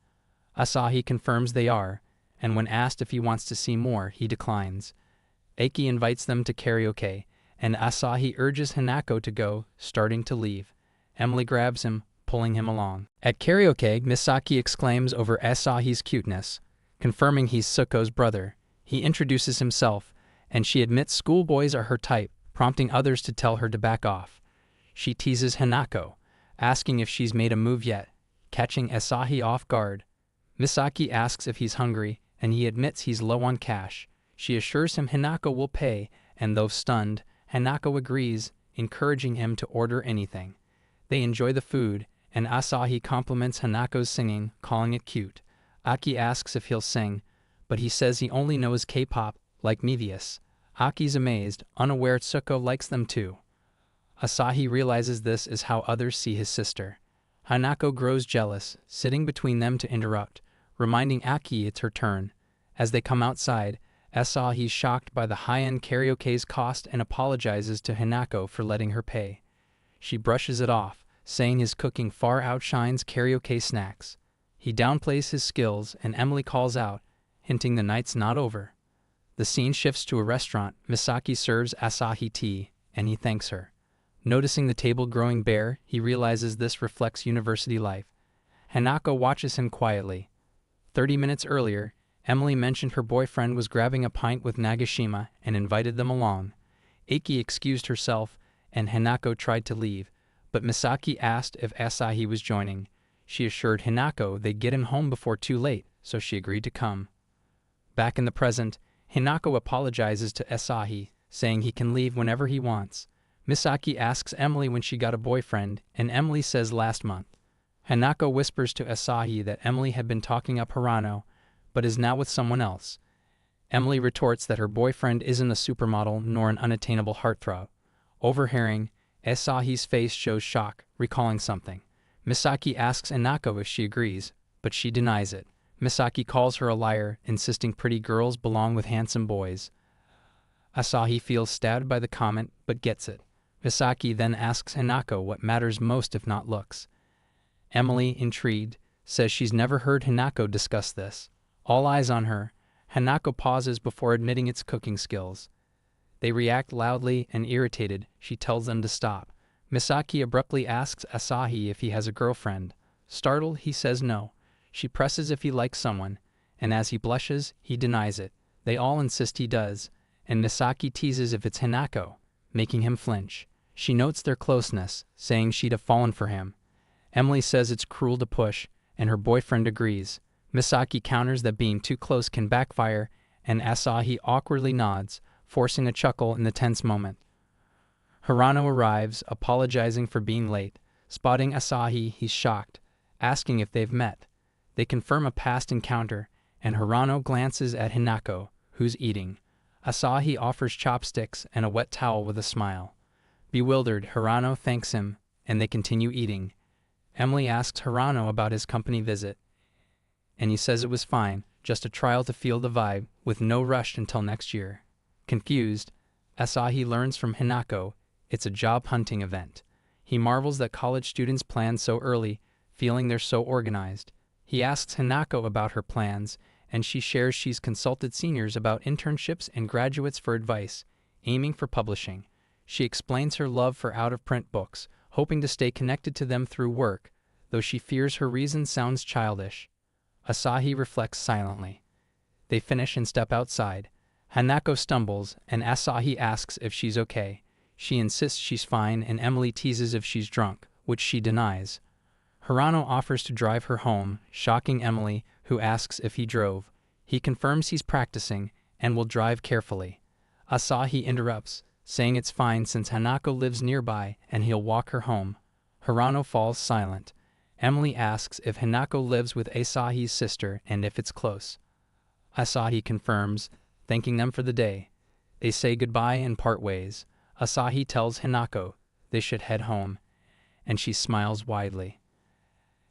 Asahi confirms they are, and when asked if he wants to see more, he declines. Eiki invites them to karaoke, and Asahi urges Hanako to go, starting to leave. Emily grabs him, pulling him along. At karaoke, Misaki exclaims over Asahi's cuteness, confirming he's Tsuko's brother. He introduces himself, and she admits schoolboys are her type, prompting others to tell her to back off. She teases Hanako, asking if she's made a move yet, catching Asahi off guard. Misaki asks if he's hungry, and he admits he's low on cash. She assures him Hanako will pay, and though stunned, Hanako agrees, encouraging him to order anything. They enjoy the food, and Asahi compliments Hanako's singing, calling it cute. Aki asks if he'll sing, but he says he only knows K-pop, like Mevius. Aki's amazed, unaware Tsuko likes them too. Asahi realizes this is how others see his sister. Hanako grows jealous, sitting between them to interrupt, reminding Aki it's her turn. As they come outside, Asahi's shocked by the high-end karaoke's cost and apologizes to Hanako for letting her pay. She brushes it off, saying his cooking far outshines karaoke snacks. He downplays his skills, and Emily calls out, hinting the night's not over. The scene shifts to a restaurant. Misaki serves Asahi tea, and he thanks her. Noticing the table growing bare, he realizes this reflects university life. Hanako watches him quietly. 30 minutes earlier, Emily mentioned her boyfriend was grabbing a pint with Nagashima and invited them along. Eiki excused herself, and Hanako tried to leave, but Misaki asked if Asahi was joining. She assured Hanako they'd get him home before too late, so she agreed to come. Back in the present, Hanako apologizes to Asahi, saying he can leave whenever he wants. Misaki asks Emily when she got a boyfriend, and Emily says last month. Hanako whispers to Asahi that Emily had been talking up Hirano, but is now with someone else. Emily retorts that her boyfriend isn't a supermodel nor an unattainable heartthrob. Overhearing, Asahi's face shows shock, recalling something. Misaki asks Hanako if she agrees, but she denies it. Misaki calls her a liar, insisting pretty girls belong with handsome boys. Asahi feels stabbed by the comment, but gets it. Misaki then asks Hanako what matters most if not looks. Emily, intrigued, says she's never heard Hanako discuss this. All eyes on her, Hanako pauses before admitting its cooking skills. They react loudly and irritated. She tells them to stop. Misaki abruptly asks Asahi if he has a girlfriend. Startled, he says no. She presses if he likes someone, and as he blushes, he denies it. They all insist he does, and Misaki teases if it's Hanako, making him flinch. She notes their closeness, saying she'd have fallen for him. Emily says it's cruel to push, and her boyfriend agrees. Misaki counters that being too close can backfire, and Asahi awkwardly nods, forcing a chuckle in the tense moment. Hirano arrives, apologizing for being late. Spotting Asahi, he's shocked, asking if they've met. They confirm a past encounter, and Hirano glances at Hanako, who's eating. Asahi offers chopsticks and a wet towel with a smile. Bewildered, Hirano thanks him, and they continue eating. Emily asks Hirano about his company visit, and he says it was fine, just a trial to feel the vibe, with no rush until next year. Confused, Asahi learns from Hanako it's a job hunting event. He marvels that college students plan so early, feeling they're so organized. He asks Hanako about her plans, and she shares she's consulted seniors about internships and graduates for advice, aiming for publishing. She explains her love for out-of-print books, hoping to stay connected to them through work, though she fears her reason sounds childish. Asahi reflects silently. They finish and step outside. Hanako stumbles, and Asahi asks if she's okay. She insists she's fine, and Emily teases if she's drunk, which she denies. Hirano offers to drive her home, shocking Emily, who asks if he drove. He confirms he's practicing and will drive carefully. Asahi interrupts, saying it's fine since Hanako lives nearby and he'll walk her home. Hirano falls silent. Emily asks if Hanako lives with Asahi's sister and if it's close. Asahi confirms, thanking them for the day. They say goodbye and part ways. Asahi tells Hanako they should head home, and she smiles widely.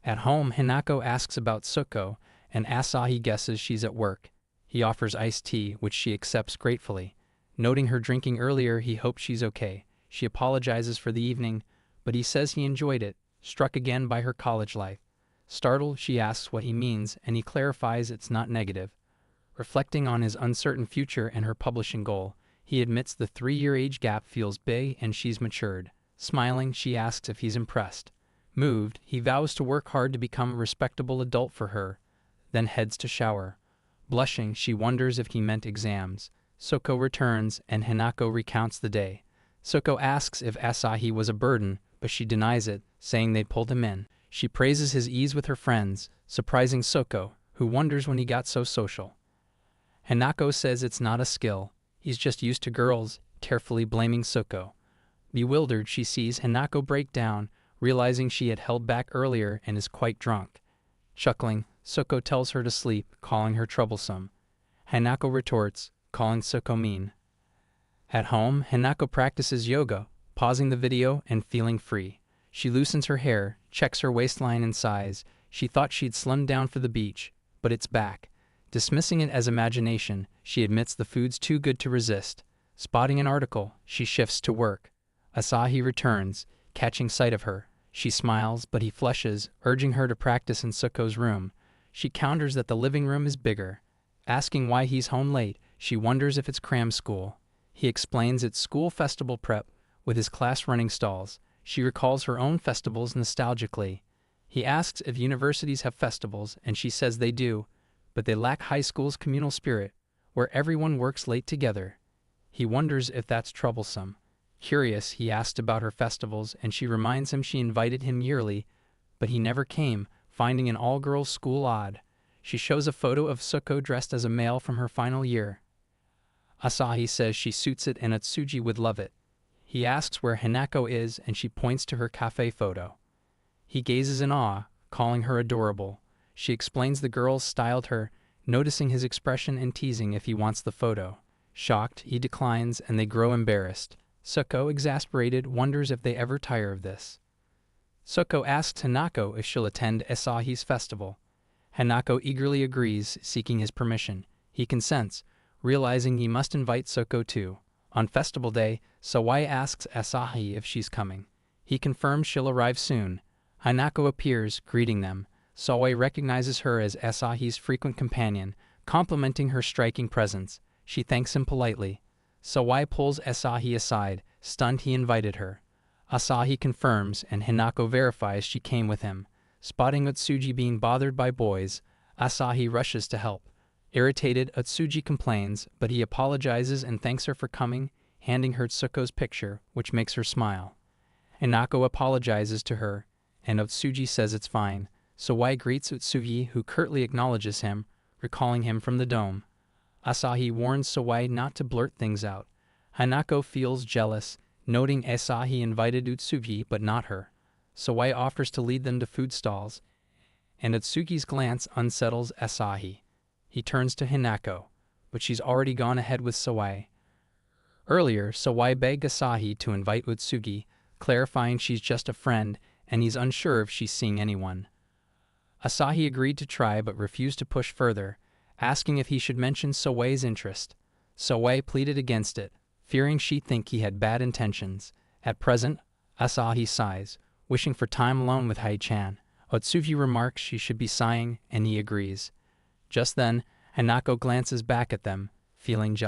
At home, Hanako asks about Suko, and Asahi guesses she's at work. He offers iced tea, which she accepts gratefully. Noting her drinking earlier, he hopes she's okay. She apologizes for the evening, but he says he enjoyed it, struck again by her college life. Startled, she asks what he means, and he clarifies it's not negative. Reflecting on his uncertain future and her publishing goal, he admits the 3-year age gap feels big and she's matured. Smiling, she asks if he's impressed. Moved, he vows to work hard to become a respectable adult for her, then heads to shower. Blushing, she wonders if he meant exams. Suko returns, and Hanako recounts the day. Suko asks if Asahi was a burden, but she denies it, saying they pulled him in. She praises his ease with her friends, surprising Suko, who wonders when he got so social. Hanako says it's not a skill, he's just used to girls, tearfully blaming Suko. Bewildered, she sees Hanako break down, realizing she had held back earlier and is quite drunk. Chuckling, Suko tells her to sleep, calling her troublesome. Hanako retorts, calling Suko mean. At home, Hanako practices yoga, pausing the video and feeling free. She loosens her hair, checks her waistline and sighs. She thought she'd slimmed down for the beach, but it's back. Dismissing it as imagination, she admits the food's too good to resist. Spotting an article, she shifts to work. Asahi returns, catching sight of her. She smiles, but he flushes, urging her to practice in Suko's room. She counters that the living room is bigger. Asking why he's home late, she wonders if it's cram school. He explains it's school festival prep, with his class running stalls. She recalls her own festivals nostalgically. He asks if universities have festivals, and she says they do, but they lack high school's communal spirit, where everyone works late together. He wonders if that's troublesome. Curious, he asks about her festivals, and she reminds him she invited him yearly, but he never came, finding an all-girls school odd. She shows a photo of Suko dressed as a male from her final year. Asahi says she suits it and Atsuji would love it. He asks where Hanako is, and she points to her cafe photo. He gazes in awe, calling her adorable. She explains the girls styled her, noticing his expression and teasing if he wants the photo. Shocked, he declines, and they grow embarrassed. Suko, exasperated, wonders if they ever tire of this. Suko asks Hanako if she'll attend Asahi's festival. Hanako eagerly agrees, seeking his permission. He consents, realizing he must invite Suko too. On festival day, Sawai asks Asahi if she's coming. He confirms she'll arrive soon. Hanako appears, greeting them. Sawai recognizes her as Asahi's frequent companion, complimenting her striking presence. She thanks him politely. Sawai pulls Asahi aside, stunned he invited her. Asahi confirms, and Hanako verifies she came with him. Spotting Atsuji being bothered by boys, Asahi rushes to help. Irritated, Atsuji complains, but he apologizes and thanks her for coming, handing her Tsuko's picture, which makes her smile. Hanako apologizes to her, and Atsuji says it's fine. Sawai greets Utsugi, who curtly acknowledges him, recalling him from the dome. Asahi warns Sawai not to blurt things out. Hanako feels jealous, noting Asahi invited Utsugi but not her. Sawai offers to lead them to food stalls, and Utsugi's glance unsettles Asahi. He turns to Hanako, but she's already gone ahead with Sawai. Earlier, Sawai begged Asahi to invite Utsugi, clarifying she's just a friend and he's unsure if she's seeing anyone. Asahi agreed to try but refused to push further, asking if he should mention Sawai's interest. Sawai pleaded against it, fearing she'd think he had bad intentions. At present, Asahi sighs, wishing for time alone with Hai-chan. Otsuvi remarks she should be sighing, and he agrees. Just then, Hanako glances back at them, feeling jealous.